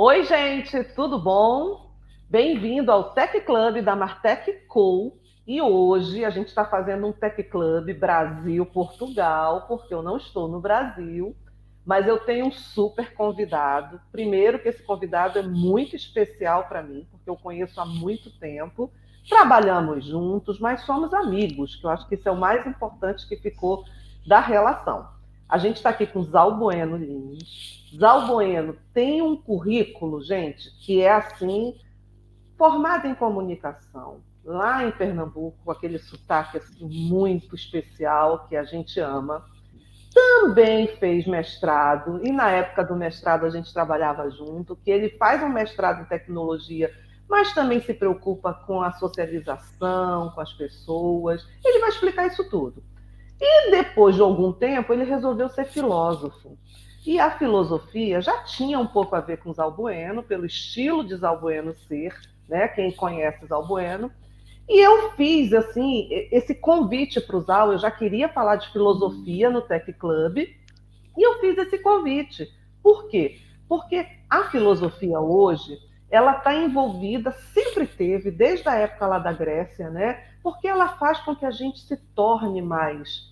Oi, gente, tudo bom? Bem-vindo ao Tech Club da Martech Co. E hoje a gente está fazendo um Tech Club Brasil-Portugal, porque eu não estou no Brasil, mas eu tenho um super convidado. Primeiro, que esse convidado é muito especial para mim, porque eu conheço há muito tempo, trabalhamos juntos, mas somos amigos, que eu acho que isso é o mais importante que ficou da relação. A gente está aqui com Zal Bueno Lins. Zal Bueno tem um currículo, gente, que é assim, formado em comunicação, lá em Pernambuco, com aquele sotaque assim, muito especial que a gente ama. Também fez mestrado, e na época do mestrado a gente trabalhava junto, que ele faz um mestrado em tecnologia, mas também se preocupa com a socialização, com as pessoas. Ele vai explicar isso tudo. E depois de algum tempo, ele resolveu ser filósofo. E a filosofia já tinha um pouco a ver com Zal Bueno, pelo estilo de Zal Bueno ser, né? Quem conhece Zal Bueno. E eu fiz assim esse convite para o Zal. Eu já queria falar de filosofia no Tech Club, e eu fiz esse convite. Por quê? Porque a filosofia hoje ela está envolvida, sempre teve, desde a época lá da Grécia, né? Porque ela faz com que a gente se torne mais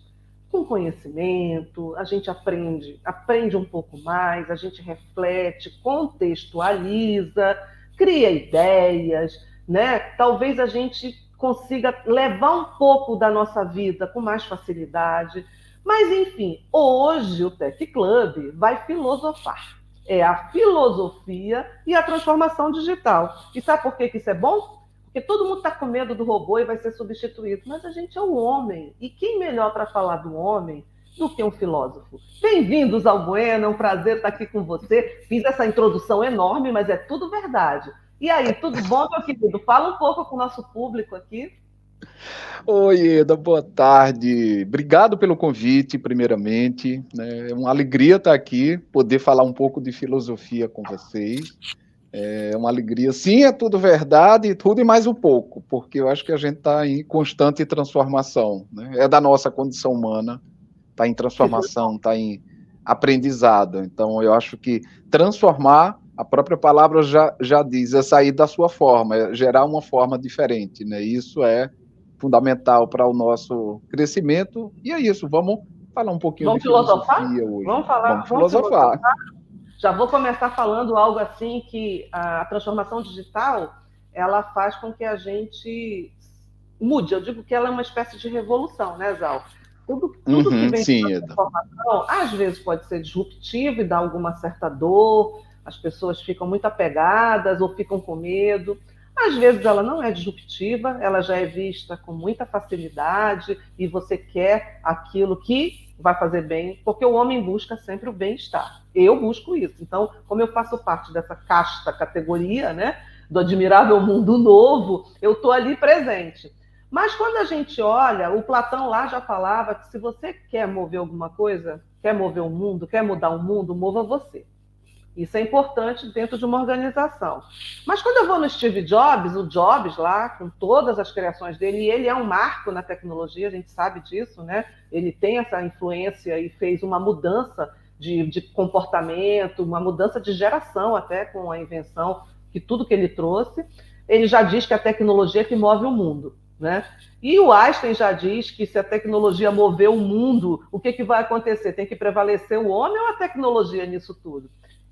com conhecimento, a gente aprende um pouco mais, a gente reflete, contextualiza, cria ideias, né? Talvez a gente consiga levar um pouco da nossa vida com mais facilidade. Mas, enfim, hoje o Tech Club vai filosofar. É a filosofia e a transformação digital. E sabe por que isso é bom? Porque todo mundo está com medo do robô e vai ser substituído. Mas a gente é o homem. E quem melhor para falar do homem do que um filósofo? Bem-vindos ao Bueno, é um prazer estar aqui com você. Fiz essa introdução enorme, mas é tudo verdade. E aí, tudo bom, meu querido? Fala um pouco com o nosso público aqui. Oi, Eda, boa tarde. Obrigado pelo convite, primeiramente. É uma alegria estar aqui, poder falar um pouco de filosofia com vocês. É uma alegria. Sim, é tudo verdade, tudo e mais um pouco, porque eu acho que a gente está em constante transformação, né? É da nossa condição humana, está em transformação, está em aprendizado. Então, eu acho que transformar, a própria palavra já diz, é sair da sua forma, é gerar uma forma diferente, né? Isso é fundamental para o nosso crescimento. E é isso, vamos falar um pouquinho de Vamos filosofar? filosofia hoje. Vamos falar, Vamos vamos filosofar. filosofar. Já vou começar falando algo assim que a transformação digital ela faz com que a gente mude. Eu digo que ela é uma espécie de revolução, né, Zal? Tudo que vem de Sim, Eda. transformação, às vezes pode ser disruptivo e dar alguma certa dor, as pessoas ficam muito apegadas ou ficam com medo. Às vezes ela não é disruptiva, ela já é vista com muita facilidade e você quer aquilo que vai fazer bem, porque o homem busca sempre o bem-estar. Eu busco isso. Então, como eu faço parte dessa casta, categoria, né, do admirável mundo novo, eu estou ali presente. Mas quando a gente olha, o Platão lá já falava que se você quer mover alguma coisa, quer mover o mundo, quer mudar o mundo, mova você. Isso é importante dentro de uma organização. Mas quando eu vou no Steve Jobs, o Jobs lá, com todas as criações dele, e ele é um marco na tecnologia, a gente sabe disso, né? Ele tem essa influência e fez uma mudança de comportamento, uma mudança de geração até com a invenção, que tudo que ele trouxe. Ele já diz que a tecnologia é que move o mundo, né? E o Einstein já diz que se a tecnologia mover o mundo, o que vai acontecer? Tem que prevalecer o homem ou a tecnologia nisso tudo?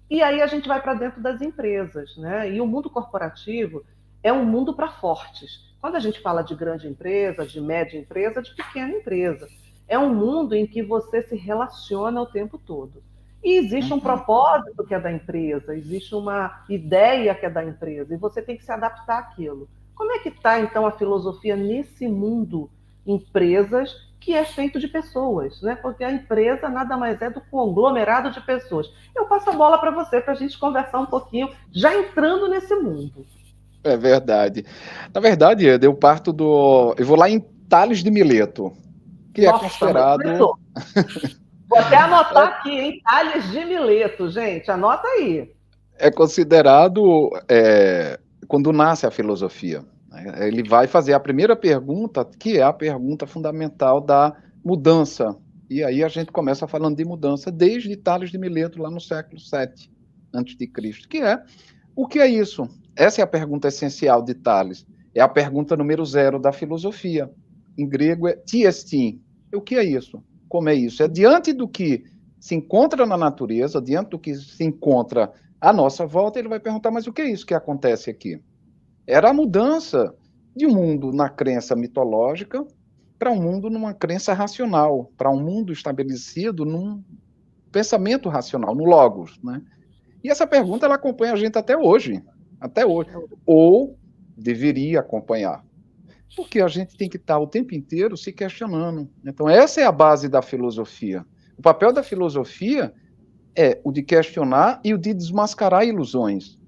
E aí a gente vai para dentro das empresas, né? E o mundo corporativo é um mundo para fortes. Quando a gente fala de grande empresa, de média empresa, de pequena empresa, é um mundo em que você se relaciona o tempo todo. E existe um propósito que é da empresa, existe uma ideia que é da empresa, e você tem que se adaptar àquilo. Como é que está, então, a filosofia nesse mundo empresas que é feito de pessoas, né? Porque a empresa nada mais é do que um conglomerado de pessoas. Eu passo a bola para você, para a gente conversar um pouquinho, já entrando nesse mundo. É verdade. Na verdade, Eda, eu parto do... Eu vou lá em Tales de Mileto, que é Nossa, considerado... Vou até anotar aqui, hein? Tales de Mileto, gente, anota aí. É considerado quando nasce a filosofia. Ele vai fazer a primeira pergunta, que é a pergunta fundamental da mudança. E aí a gente começa falando de mudança desde Tales de Mileto, lá no século VII. antes de Cristo, que é, o que é isso? Essa é a pergunta essencial de Tales. É a pergunta número 0 da filosofia. Em grego é tiestin. O que é isso? Como é isso? É diante do que se encontra na natureza, diante do que se encontra à nossa volta, ele vai perguntar, mas o que é isso que acontece aqui? Era a mudança de um mundo na crença mitológica para um mundo numa crença racional, para um mundo estabelecido num pensamento racional, no logos, né? E essa pergunta ela acompanha a gente até hoje, ou deveria acompanhar, porque a gente tem que estar o tempo inteiro se questionando. Então essa é a base da filosofia. O papel da filosofia é o de questionar e o de desmascarar ilusões.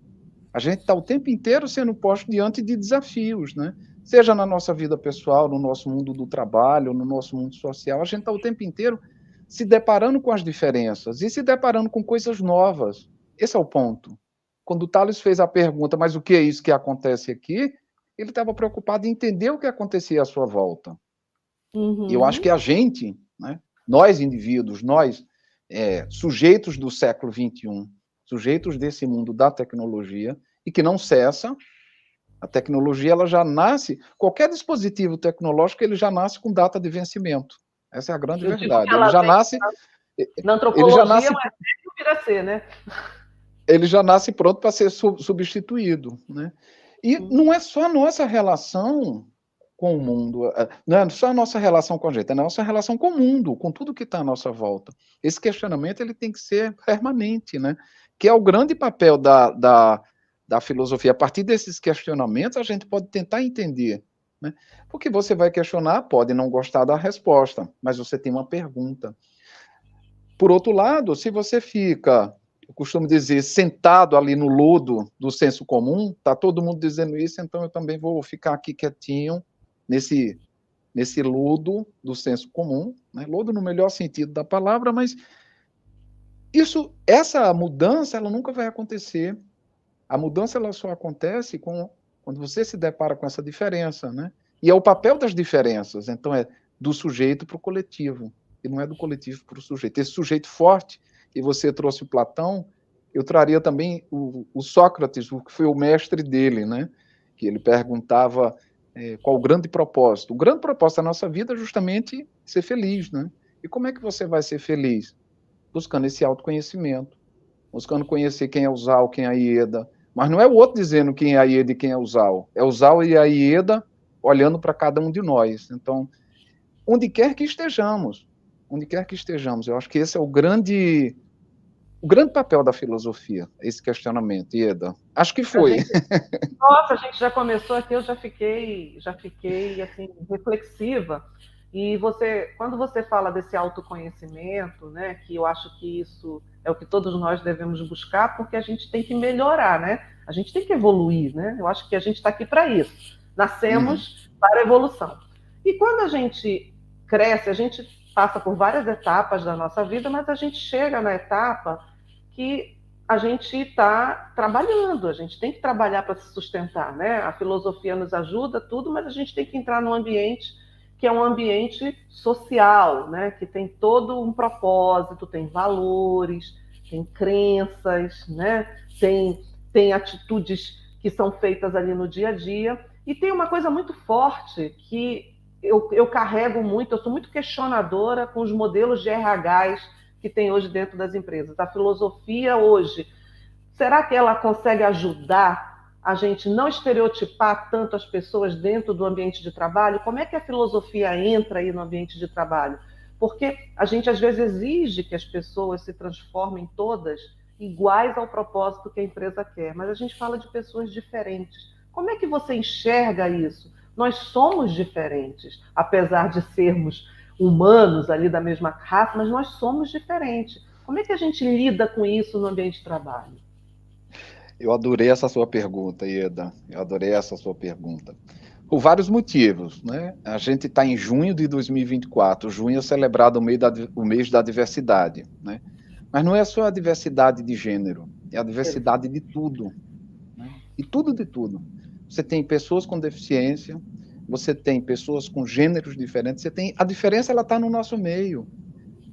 A gente está o tempo inteiro sendo posto diante de desafios, né? Seja na nossa vida pessoal, no nosso mundo do trabalho, no nosso mundo social, a gente está o tempo inteiro se deparando com as diferenças e se deparando com coisas novas. Esse é o ponto. Quando o Tales fez a pergunta, mas o que é isso que acontece aqui? Ele estava preocupado em entender o que acontecia à sua volta. E eu acho que a gente, né, nós indivíduos, nós sujeitos do século XXI, sujeitos desse mundo da tecnologia, e que não cessa, a tecnologia ela já nasce, qualquer dispositivo tecnológico ele já nasce com data de vencimento. Essa é a grande verdade. Ele já nasce... Na antropologia, mas não vira ser, né? Ele já nasce pronto para ser substituído, né? E não é só a nossa relação com o mundo, não é só a nossa relação com a gente, é a nossa relação com o mundo, com tudo que está à nossa volta. Esse questionamento ele tem que ser permanente, né? Que é o grande papel da filosofia. A partir desses questionamentos, a gente pode tentar entender, né? Porque você vai questionar, pode não gostar da resposta, mas você tem uma pergunta. Por outro lado, se você fica, eu costumo dizer, sentado ali no lodo do senso comum, está todo mundo dizendo isso, então eu também vou ficar aqui quietinho, nesse lodo do senso comum, né? Lodo no melhor sentido da palavra, mas essa mudança ela nunca vai acontecer. A mudança ela só acontece quando você se depara com essa diferença, né? E é o papel das diferenças, então é do sujeito para o coletivo, e não é do coletivo para o sujeito. Esse sujeito forte, e você trouxe o Platão, eu traria também o Sócrates, que foi o mestre dele, né? Que ele perguntava qual o grande propósito. O grande propósito da nossa vida é justamente ser feliz, né? E como é que você vai ser feliz? Buscando esse autoconhecimento, buscando conhecer quem é o Zal, quem é a Ieda, mas não é o outro dizendo quem é a Ieda e quem é o Zal. É o Zal e a Ieda olhando para cada um de nós. Então, onde quer que estejamos, eu acho que esse é o grande papel da filosofia, esse questionamento, Ieda. Acho que foi. Nossa, a gente já começou aqui, eu já fiquei assim, reflexiva. E quando você fala desse autoconhecimento, né, que eu acho que isso é o que todos nós devemos buscar, porque a gente tem que melhorar, né? A gente tem que evoluir, né? Eu acho que a gente está aqui para isso. Nascemos para a evolução. E quando a gente cresce, a gente passa por várias etapas da nossa vida, mas a gente chega na etapa que a gente está trabalhando, a gente tem que trabalhar para se sustentar, né? A filosofia nos ajuda, tudo, mas a gente tem que entrar num ambiente que é um ambiente social, né? Que tem todo um propósito, tem valores, tem crenças, né? Tem atitudes que são feitas ali no dia a dia. E tem uma coisa muito forte que eu carrego muito, eu sou muito questionadora com os modelos de RHs que tem hoje dentro das empresas. A filosofia hoje, será que ela consegue ajudar a gente não estereotipar tanto as pessoas dentro do ambiente de trabalho? Como é que a filosofia entra aí no ambiente de trabalho? Porque a gente às vezes exige que as pessoas se transformem todas iguais ao propósito que a empresa quer, mas a gente fala de pessoas diferentes. Como é que você enxerga isso? Nós somos diferentes, apesar de sermos humanos ali da mesma raça, mas nós somos diferentes. Como é que a gente lida com isso no ambiente de trabalho? Eu adorei essa sua pergunta, Ieda. Eu adorei essa sua pergunta. Por vários motivos, né? A gente está em junho de 2024. Junho é celebrado o mês da diversidade, né? Mas não é só a diversidade de gênero, é a diversidade de tudo, né? E tudo de tudo. Você tem pessoas com deficiência, você tem pessoas com gêneros diferentes, a diferença ela está no nosso meio.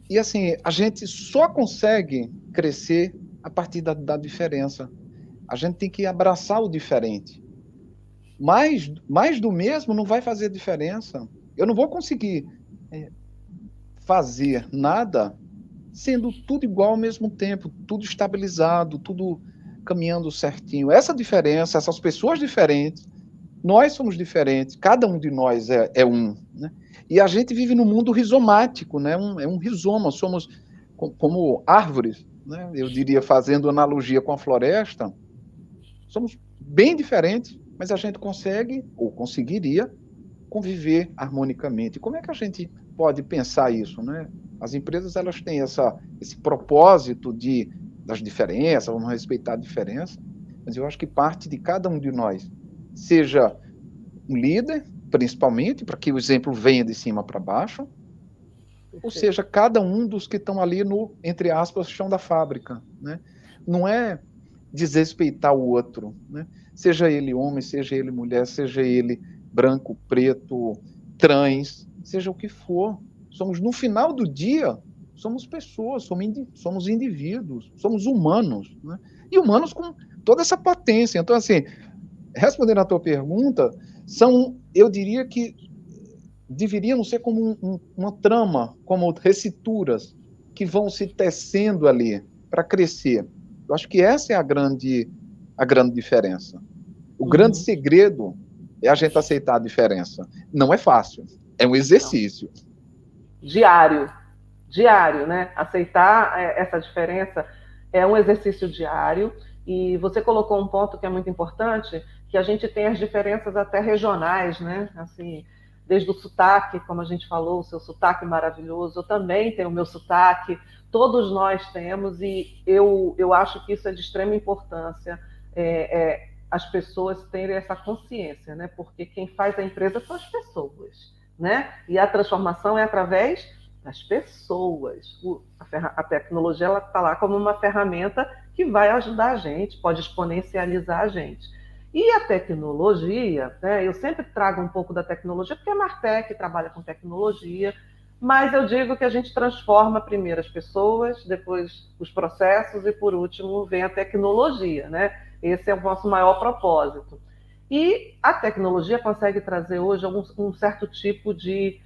E assim, a gente só consegue crescer, a partir da diferença. A gente tem que abraçar o diferente. Mais do mesmo não vai fazer diferença. Eu não vou conseguir fazer nada sendo tudo igual ao mesmo tempo, tudo estabilizado, tudo caminhando certinho. Essa diferença, essas pessoas diferentes, nós somos diferentes, cada um de nós é um, né? E a gente vive num mundo rizomático, né? É um rizoma, somos como árvores, né? Eu diria, fazendo analogia com a floresta, somos bem diferentes, mas a gente consegue, ou conseguiria, conviver harmonicamente. Como é que a gente pode pensar isso, né? As empresas, elas têm esse propósito das diferenças, vamos respeitar a diferença, mas eu acho que parte de cada um de nós, seja um líder, principalmente, para que o exemplo venha de cima para baixo, ou seja, cada um dos que estão ali no, entre aspas, chão da fábrica, né? Não é desrespeitar o outro, né? Seja ele homem, seja ele mulher, seja ele branco, preto, trans, seja o que for. Somos, no final do dia, somos pessoas, somos indivíduos, somos humanos, né? E humanos com toda essa potência. Então, assim, respondendo à tua pergunta, eu diria que deveriam ser como uma trama, como recituras que vão se tecendo ali para crescer. Eu acho que essa é a grande diferença. O grande segredo é a gente aceitar a diferença. Não é fácil, é um exercício. Diário, né? Aceitar essa diferença é um exercício diário. E você colocou um ponto que é muito importante, que a gente tem as diferenças até regionais, né? Assim, desde o sotaque, como a gente falou, o seu sotaque maravilhoso, eu também tenho o meu sotaque, todos nós temos, e eu acho que isso é de extrema importância, as pessoas terem essa consciência, né? Porque quem faz a empresa são as pessoas, né? E a transformação é através das pessoas. A tecnologia está lá como uma ferramenta que vai ajudar a gente, pode exponencializar a gente. E a tecnologia, né, eu sempre trago um pouco da tecnologia, porque a Martec trabalha com tecnologia, mas eu digo que a gente transforma primeiro as pessoas, depois os processos e, por último, vem a tecnologia, né? Esse é o nosso maior propósito. E a tecnologia consegue trazer hoje um certo tipo de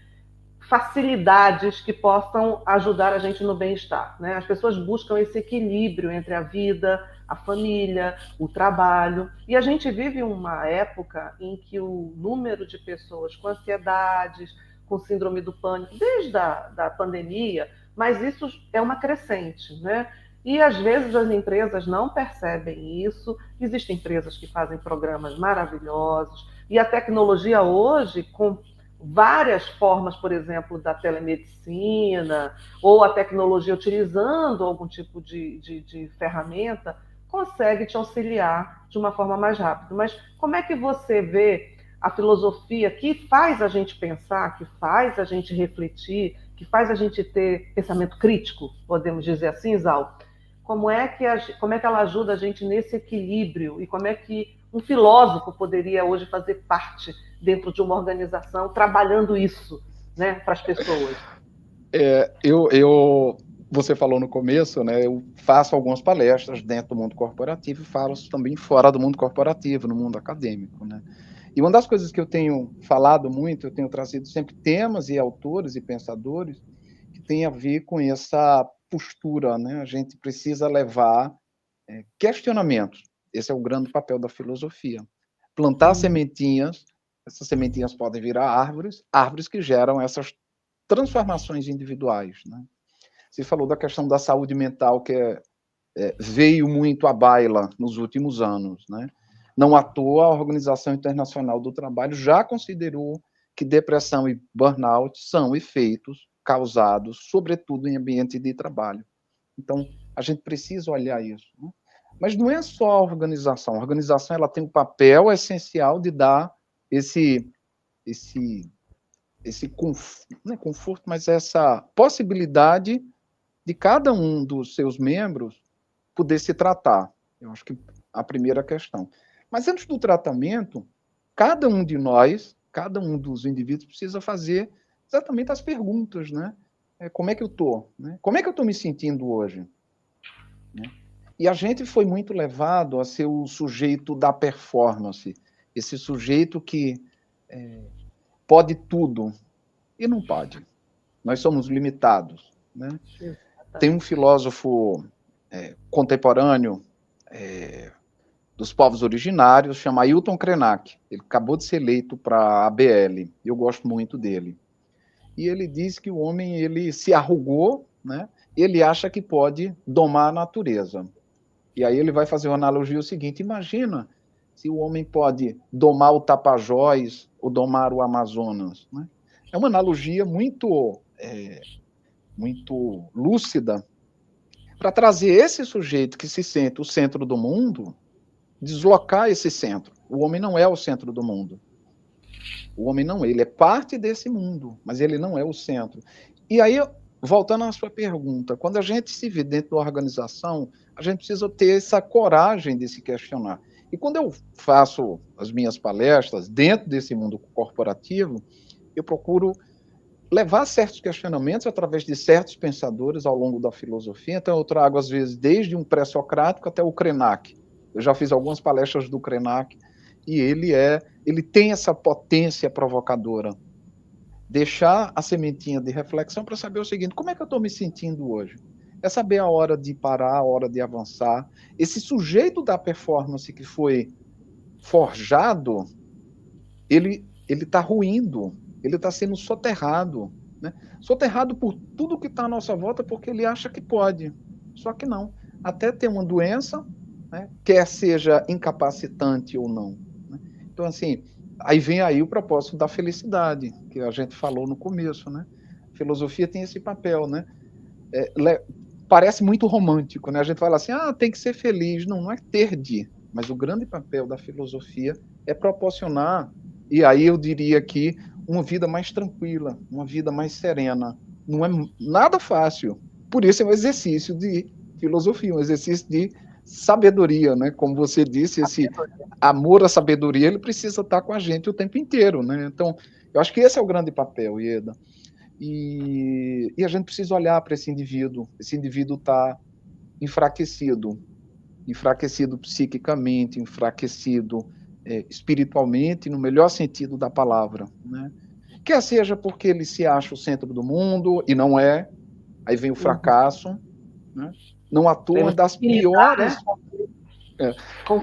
facilidades que possam ajudar a gente no bem-estar, né? As pessoas buscam esse equilíbrio entre a vida, a família, o trabalho. E a gente vive uma época em que o número de pessoas com ansiedades, com síndrome do pânico, desde da pandemia, mas isso é uma crescente, né? E às vezes as empresas não percebem isso. Existem empresas que fazem programas maravilhosos. E a tecnologia hoje, com várias formas, por exemplo, da telemedicina, ou a tecnologia utilizando algum tipo de ferramenta, consegue te auxiliar de uma forma mais rápida. Mas como é que você vê a filosofia que faz a gente pensar, que faz a gente refletir, que faz a gente ter pensamento crítico, podemos dizer assim, Zal? Como é que ela ajuda a gente nesse equilíbrio? E como é que um filósofo poderia hoje fazer parte dentro de uma organização trabalhando isso, né, para as pessoas? Você falou no começo, né? Eu faço algumas palestras dentro do mundo corporativo e falo também fora do mundo corporativo, no mundo acadêmico, né? E uma das coisas que eu tenho falado muito, eu tenho trazido sempre temas e autores e pensadores que tem a ver com essa postura, né? A gente precisa levar questionamentos. Esse é o grande papel da filosofia. Plantar sementinhas, essas sementinhas podem virar árvores, árvores que geram essas transformações individuais, né? Você falou da questão da saúde mental, que veio muito à baila nos últimos anos, né? Não à toa, a Organização Internacional do Trabalho já considerou que depressão e burnout são efeitos causados, sobretudo, em ambiente de trabalho. Então, a gente precisa olhar isso, né? Mas não é só a organização. A organização ela tem um papel essencial de dar esse não é conforto, mas essa possibilidade de cada um dos seus membros poder se tratar. Eu acho que a primeira questão. Mas antes do tratamento, cada um de nós, cada um dos indivíduos precisa fazer exatamente as perguntas, né? Como é que eu estou? Né? Como é que eu estou me sentindo hoje? Né? E a gente foi muito levado a ser o sujeito da performance, esse sujeito que pode tudo, e não pode. Nós somos limitados, né? Tem um filósofo contemporâneo dos povos originários, chama Ailton Krenak. Ele acabou de ser eleito para a ABL. Eu gosto muito dele. E ele diz que o homem ele se arrogou, né? Ele acha que pode domar a natureza. E aí ele vai fazer uma analogia o seguinte: imagina se o homem pode domar o Tapajós ou domar o Amazonas, né? É uma analogia muito lúcida para trazer esse sujeito que se sente o centro do mundo, deslocar esse centro. O homem não é o centro do mundo. O homem não, ele é parte desse mundo, mas ele não é o centro. E aí, voltando à sua pergunta, quando a gente se vê dentro da organização, a gente precisa ter essa coragem de se questionar. E quando eu faço as minhas palestras dentro desse mundo corporativo, eu procuro levar certos questionamentos através de certos pensadores ao longo da filosofia. Então, eu trago, às vezes, desde um pré-socrático até o Krenak. Eu já fiz algumas palestras do Krenak, e ele tem essa potência provocadora. Deixar a sementinha de reflexão para saber o seguinte: como é que eu estou me sentindo hoje? É saber a hora de parar, a hora de avançar. Esse sujeito da performance que foi forjado, ele está ruindo, ele está sendo soterrado, né? Soterrado por tudo que está à nossa volta, porque ele acha que pode. Só que não. Até ter uma doença, né, quer seja incapacitante ou não, né? Então, assim, aí vem aí o propósito da felicidade, que a gente falou no começo, né? A filosofia tem esse papel, né? Parece muito romântico, né? A gente fala assim, tem que ser feliz. Não, não é ter de, mas o grande papel da filosofia é proporcionar, e aí eu diria que uma vida mais tranquila, uma vida mais serena. Não é nada fácil. Por isso é um exercício de filosofia, um exercício de sabedoria, né? Como você disse, esse amor à sabedoria, ele precisa estar com a gente o tempo inteiro, né? Então, eu acho que esse é o grande papel, Ieda. E a gente precisa olhar para esse indivíduo. Esse indivíduo está enfraquecido psiquicamente, enfraquecido espiritualmente, no melhor sentido da palavra, né? Quer seja porque ele se acha o centro do mundo e não é, aí vem o fracasso, né? Não atua uma das piores,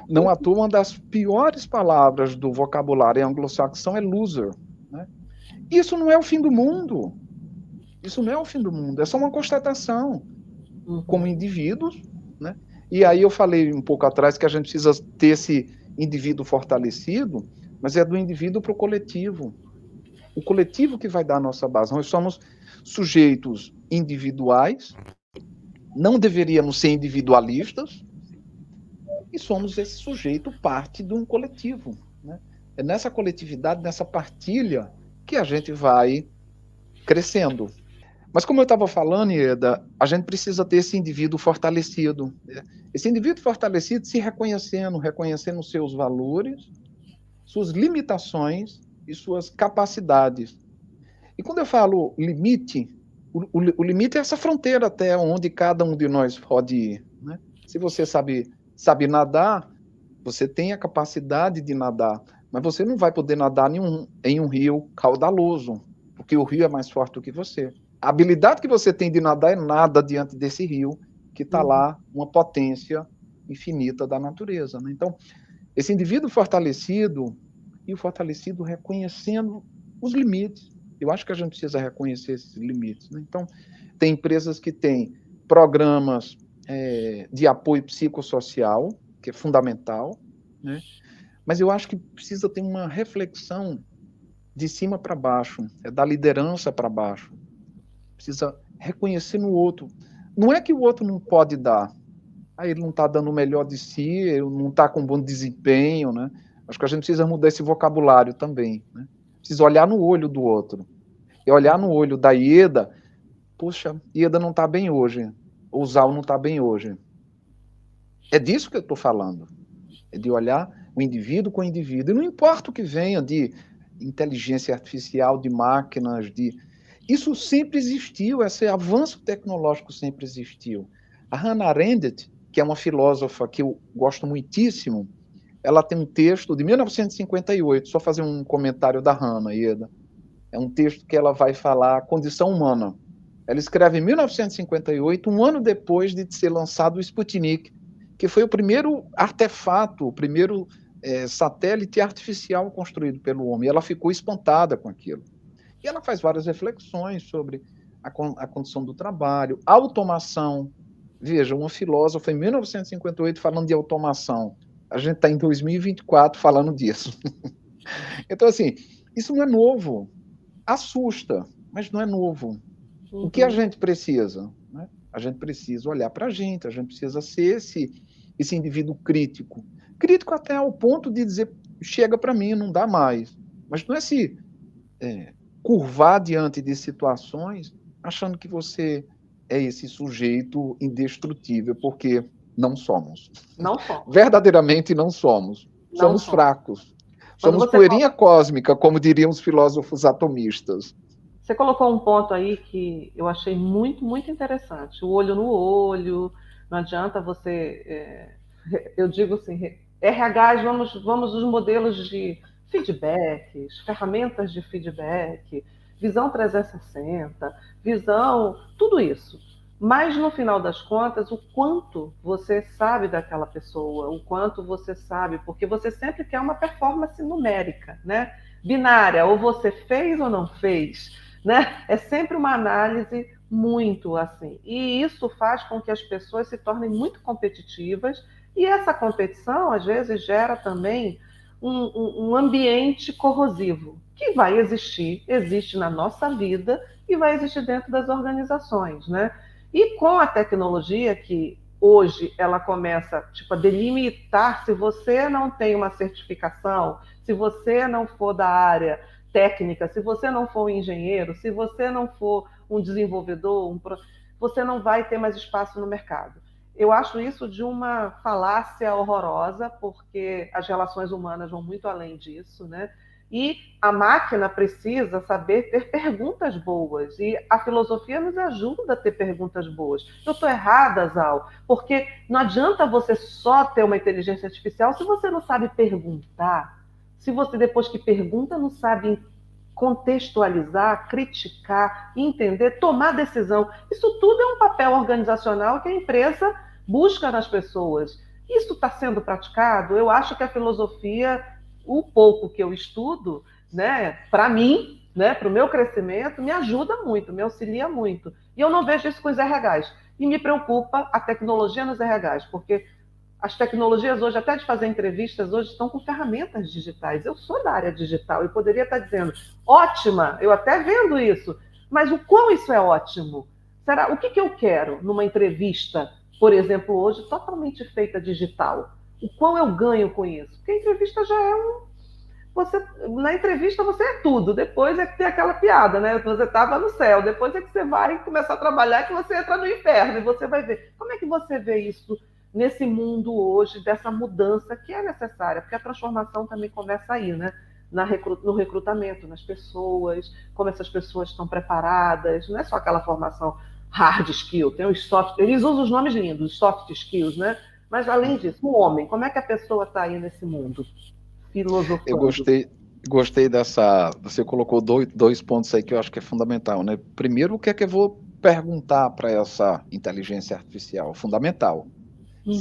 não atua uma das piores palavras do vocabulário anglo-saxão é loser, né? Isso não é o fim do mundo. Isso não é o fim do mundo, é só uma constatação como indivíduos, né? E aí eu falei um pouco atrás que a gente precisa ter esse indivíduo fortalecido, mas é do indivíduo para o coletivo. O coletivo que vai dar a nossa base. Nós somos sujeitos individuais, não deveríamos ser individualistas, e somos esse sujeito parte de um coletivo, né? É nessa coletividade, nessa partilha, que a gente vai crescendo. Mas como eu estava falando, Ieda, a gente precisa ter esse indivíduo fortalecido. Esse indivíduo fortalecido se reconhecendo seus valores, suas limitações e suas capacidades. E quando eu falo limite, o limite é essa fronteira até onde cada um de nós pode ir, né? Se você sabe nadar, você tem a capacidade de nadar, mas você não vai poder nadar em um rio caudaloso, porque o rio é mais forte do que você. A habilidade que você tem de nadar é nada diante desse rio, que está lá, uma potência infinita da natureza, né? Então, esse indivíduo fortalecido, e o fortalecido reconhecendo os limites. Eu acho que a gente precisa reconhecer esses limites, né? Então, tem empresas que têm programas de apoio psicossocial, que é fundamental, né? Mas eu acho que precisa ter uma reflexão de cima para baixo, da liderança para baixo. Precisa reconhecer no outro. Não é que o outro não pode dar. Ele não está dando o melhor de si, ele não está com bom desempenho, né? Acho que a gente precisa mudar esse vocabulário também, né? Precisa olhar no olho do outro. E olhar no olho da Ieda, puxa, Ieda não está bem hoje. Ou Zal não está bem hoje. É disso que eu estou falando. É de olhar o indivíduo com o indivíduo. E não importa o que venha de inteligência artificial, de máquinas, Isso sempre existiu, esse avanço tecnológico sempre existiu. A Hannah Arendt, que é uma filósofa que eu gosto muitíssimo, ela tem um texto de 1958, só fazer um comentário da Hannah, Ieda. É um texto que ela vai falar a condição humana. Ela escreve em 1958, um ano depois de ser lançado o Sputnik, que foi o primeiro artefato, o primeiro satélite artificial construído pelo homem. E ela ficou espantada com aquilo. E ela faz várias reflexões sobre a condição do trabalho, automação. Veja, uma filósofa em 1958 falando de automação. A gente está em 2024 falando disso. Então, assim, isso não é novo. Assusta, mas não é novo. O que a gente precisa? Né? A gente precisa olhar para a gente precisa ser esse indivíduo crítico. Crítico até ao ponto de dizer, chega para mim, não dá mais. Mas não é se curvar diante de situações achando que você é esse sujeito indestrutível, porque não somos. Não somos. Verdadeiramente não somos. Somos fracos. Somos poeirinha cósmica, como diriam os filósofos atomistas. Você colocou um ponto aí que eu achei muito, muito interessante. O olho no olho, não adianta você... eu digo assim, RH, vamos nos modelos de feedbacks, ferramentas de feedback, visão 360, visão, tudo isso. Mas, no final das contas, o quanto você sabe daquela pessoa, o quanto você sabe, porque você sempre quer uma performance numérica, né? Binária, ou você fez ou não fez, né? É sempre uma análise muito assim. E isso faz com que as pessoas se tornem muito competitivas, e essa competição, às vezes, gera também um ambiente corrosivo, que vai existir, existe na nossa vida e vai existir dentro das organizações, né? E com a tecnologia, que hoje ela começa a delimitar, se você não tem uma certificação, se você não for da área técnica, se você não for um engenheiro, se você não for um desenvolvedor, você não vai ter mais espaço no mercado. Eu acho isso de uma falácia horrorosa, porque as relações humanas vão muito além disso, né? E a máquina precisa saber ter perguntas boas, e a filosofia nos ajuda a ter perguntas boas. Eu estou errada, Zal, porque não adianta você só ter uma inteligência artificial se você não sabe perguntar, se você, depois que pergunta, não sabe contextualizar, criticar, entender, tomar decisão. Isso tudo é um papel organizacional que a empresa busca nas pessoas. Isso está sendo praticado? Eu acho que a filosofia, o pouco que eu estudo, né, para mim, né, para o meu crescimento, me ajuda muito, me auxilia muito. E eu não vejo isso com os RHs. E me preocupa a tecnologia nos RHs, porque as tecnologias hoje, até de fazer entrevistas, hoje estão com ferramentas digitais. Eu sou da área digital e poderia estar dizendo, ótima, eu até vendo isso, mas o quão isso é ótimo? Será, o que eu quero numa entrevista, por exemplo, hoje, totalmente feita digital? O quão eu ganho com isso? Porque a entrevista já é na entrevista você é tudo, depois é que tem aquela piada, né? Você estava no céu, depois é que você vai começar a trabalhar, que você entra no inferno, e você vai ver. Como é que você vê isso nesse mundo hoje, dessa mudança que é necessária? Porque a transformação também começa aí, né? No recrutamento, nas pessoas, como essas pessoas estão preparadas, não é só aquela formação hard skill, tem os soft, eles usam os nomes lindos, soft skills, né? Mas além disso, o homem, como é que a pessoa está aí nesse mundo? Filosofando. Eu gostei dessa, você colocou dois pontos aí que eu acho que é fundamental, né? Primeiro, o que é que eu vou perguntar para essa inteligência artificial? Fundamental.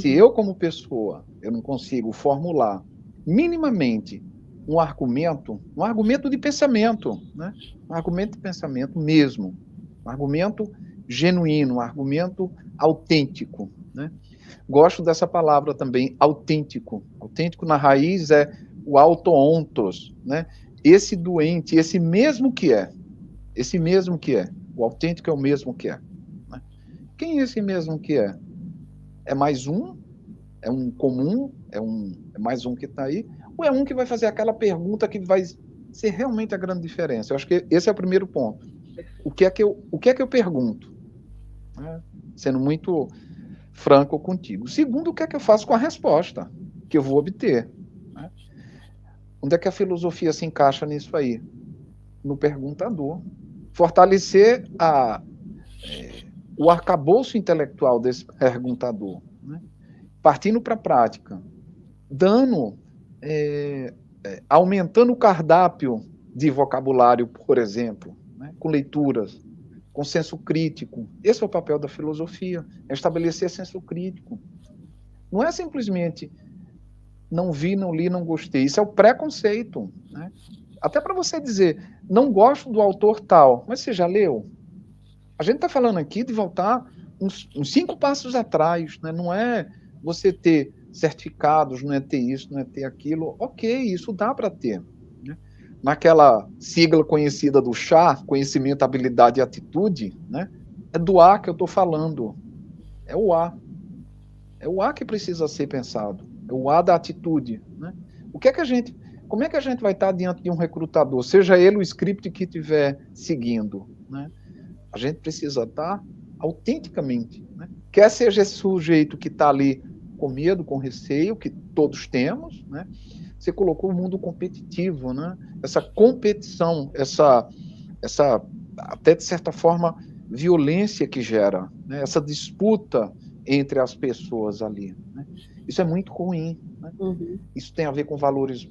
Se eu, como pessoa, eu não consigo formular minimamente um argumento de pensamento, né? Um argumento de pensamento mesmo, um argumento genuíno, um argumento autêntico, né? Gosto dessa palavra também, autêntico. Autêntico na raiz é o auto-ontos, né? Esse doente, esse mesmo que é. O autêntico é o mesmo que é. Né? Quem é esse mesmo que é? É mais um? É um comum? É mais um que está aí? Ou é um que vai fazer aquela pergunta que vai ser realmente a grande diferença? Eu acho que esse é o primeiro ponto. O que é que eu pergunto? Né? Sendo muito franco contigo. Segundo, o que é que eu faço com a resposta que eu vou obter? Né? Onde é que a filosofia se encaixa nisso aí? No perguntador. Fortalecer o arcabouço intelectual desse perguntador. Né? partindo para a prática, dando, aumentando o cardápio de vocabulário, por exemplo, né, com leituras, com senso crítico. Esse é o papel da filosofia, é estabelecer senso crítico. Não é simplesmente não vi, não li, não gostei. Isso é o preconceito, né? Até para você dizer, não gosto do autor tal, mas você já leu? A gente está falando aqui de voltar uns 5 passos atrás, né? Não é você ter certificados, não é ter isso, não é ter aquilo. Ok, isso dá para ter. Né? Naquela sigla conhecida do CHA, conhecimento, habilidade e atitude, né? É do A que eu estou falando. É o A. É o A que precisa ser pensado. É o A da atitude. Né? Como é que a gente vai estar diante de um recrutador, seja ele o script que estiver seguindo? Né? A gente precisa estar autenticamente. Né? Quer seja esse sujeito que está ali com medo, com receio, que todos temos, né? Você colocou o mundo competitivo, né? Essa competição, essa até de certa forma, violência que gera, né? Essa disputa entre as pessoas ali. Né? Isso é muito ruim. Né? Uhum. Isso tem a ver com valores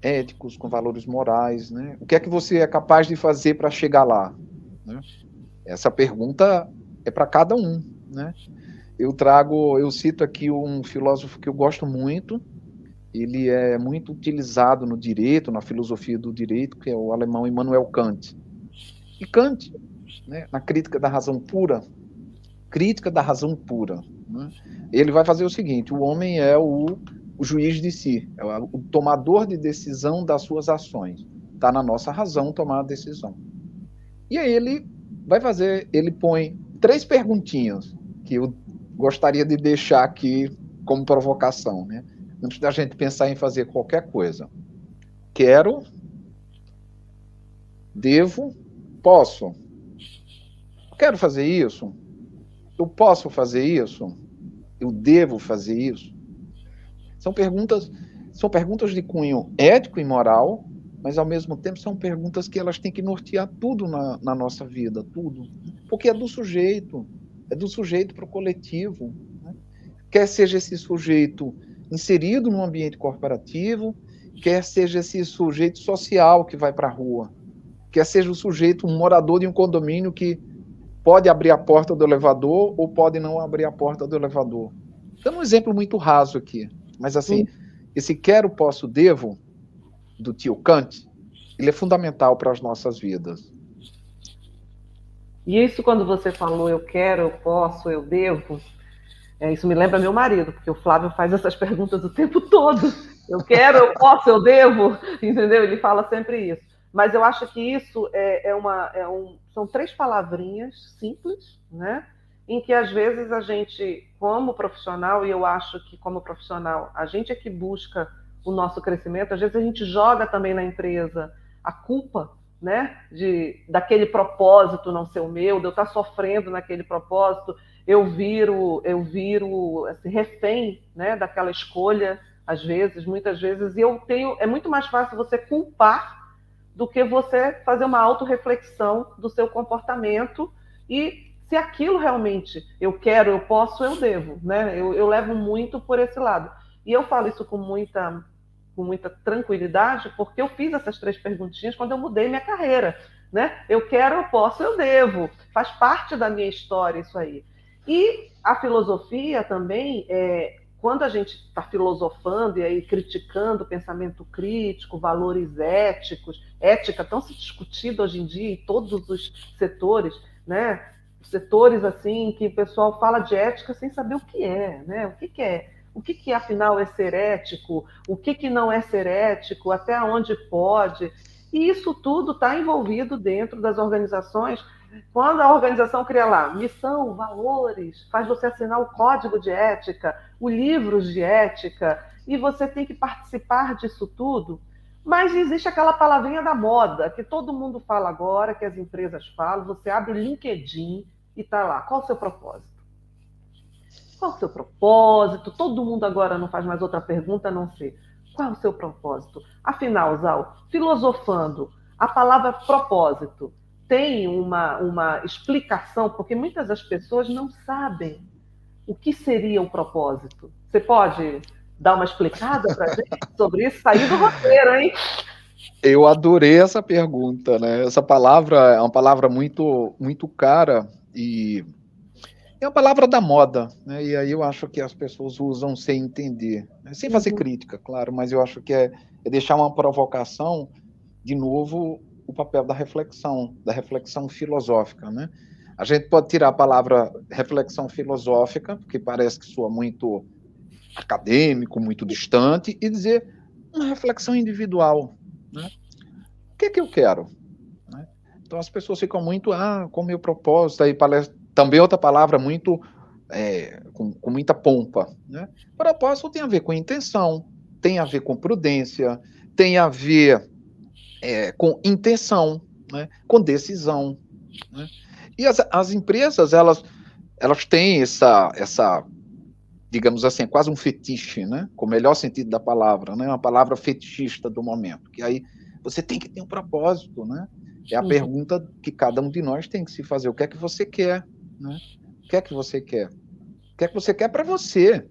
éticos, com valores morais. Né? O que é que você é capaz de fazer para chegar lá? Né? Essa pergunta é para cada um. Né? Eu cito aqui um filósofo que eu gosto muito, ele é muito utilizado no direito, na filosofia do direito, que é o alemão Immanuel Kant. E Kant, né, na crítica da razão pura, né, ele vai fazer o seguinte: o homem é o juiz de si, é o tomador de decisão das suas ações. Está na nossa razão tomar a decisão. E aí ele põe 3 perguntinhas que eu gostaria de deixar aqui como provocação, né? Antes da gente pensar em fazer qualquer coisa. Quero, devo, posso. Quero fazer isso? Eu posso fazer isso? Eu devo fazer isso? São perguntas de cunho ético e moral, mas ao mesmo tempo são perguntas que elas têm que nortear tudo na nossa vida, tudo. Porque é do sujeito para o coletivo. Né? Quer seja esse sujeito inserido no ambiente corporativo, quer seja esse sujeito social que vai para a rua, quer seja o sujeito, um morador de um condomínio que pode abrir a porta do elevador ou pode não abrir a porta do elevador. Dando um exemplo muito raso aqui, mas assim, esse quero, posso, devo, do tio Kant, ele é fundamental para as nossas vidas. E isso, quando você falou eu quero, eu posso, eu devo, isso me lembra meu marido, porque o Flávio faz essas perguntas o tempo todo. Eu quero, eu posso, eu devo, entendeu? Ele fala sempre isso. Mas eu acho que isso são 3 palavrinhas simples, né? Em que às vezes a gente, como profissional, e eu acho que como profissional, a gente é que busca o nosso crescimento, às vezes a gente joga também na empresa a culpa, né? Daquele propósito não ser o meu, de eu estar sofrendo naquele propósito, eu viro assim, refém, né, daquela escolha, às vezes, muitas vezes, e é muito mais fácil você culpar do que você fazer uma autorreflexão do seu comportamento e se aquilo realmente eu quero, eu posso, eu devo, né? Eu levo muito por esse lado. E eu falo isso com muita tranquilidade, porque eu fiz essas 3 perguntinhas quando eu mudei minha carreira, né? Eu quero, eu posso, eu devo. Faz parte da minha história isso aí. E a filosofia também, quando a gente está filosofando e aí criticando o pensamento crítico, valores éticos, ética tão se discutida hoje em dia em todos os setores, né? Setores assim que o pessoal fala de ética sem saber o que é, né? O que é? O que afinal é ser ético? O que não é ser ético? Até onde pode? E isso tudo está envolvido dentro das organizações. Quando a organização cria lá missão, valores, faz você assinar o código de ética, o livro de ética, e você tem que participar disso tudo, mas existe aquela palavrinha da moda, que todo mundo fala agora, que as empresas falam, você abre o LinkedIn e está lá, qual o seu propósito? Qual o seu propósito? Todo mundo agora não faz mais outra pergunta a não ser qual é o seu propósito? Afinal, Zal, filosofando, a palavra propósito tem uma explicação, porque muitas das pessoas não sabem o que seria o propósito? Você pode dar uma explicada para a gente sobre isso? Sair do roteiro, hein? Eu adorei essa pergunta, né? Essa palavra é uma palavra muito, muito cara e é uma palavra da moda, né? E aí eu acho que as pessoas usam sem entender, né? Sem fazer crítica, claro, mas eu acho que é deixar uma provocação, de novo, o papel da reflexão filosófica, né? A gente pode tirar a palavra reflexão filosófica, porque parece que soa muito acadêmico, muito distante, e dizer uma reflexão individual, né? O que é que eu quero? Né? Então as pessoas ficam muito, com o meu propósito, aí também outra palavra muito, com muita pompa, né? Propósito tem a ver com intenção, tem a ver com prudência, tem a ver com intenção, né? Com decisão, né? E as empresas, elas têm essa, digamos assim, quase um fetiche, né? Com o melhor sentido da palavra, né? Uma palavra fetichista do momento, que aí você tem que ter um propósito, né? É a pergunta que cada um de nós tem que se fazer. O que é que você quer, né? O que é que você quer? O que é que você quer para você?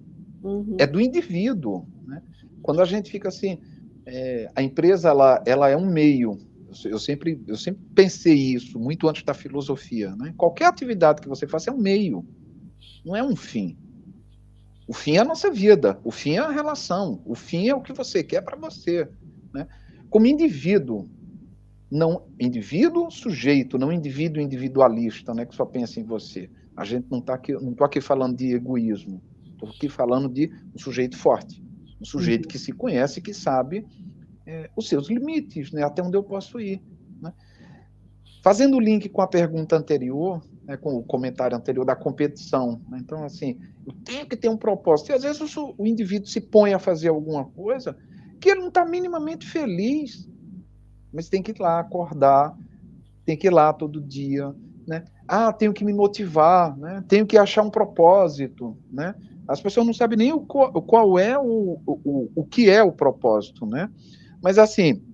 É do indivíduo, né? Quando a gente fica assim, a empresa, ela é um meio. Eu sempre pensei isso, muito antes da filosofia, né? Qualquer atividade que você faça é um meio, não é um fim. O fim é a nossa vida, o fim é a relação, o fim é o que você quer para você, né? Como indivíduo, não indivíduo sujeito, não indivíduo individualista, né, que só pensa em você. A gente não estou aqui falando de egoísmo, estou aqui falando de um sujeito forte, um sujeito que se conhece, que sabe os seus limites, né, até onde eu posso ir, né? Fazendo o link com a pergunta anterior, né, com o comentário anterior da competição, né? Então, assim, eu tenho que ter um propósito. E às vezes o indivíduo se põe a fazer alguma coisa que ele não está minimamente feliz, mas tem que ir lá acordar, tem que ir lá todo dia, né? Tenho que me motivar, né? Tenho que achar um propósito, né? As pessoas não sabem nem qual é o que é o propósito, né? Mas, assim,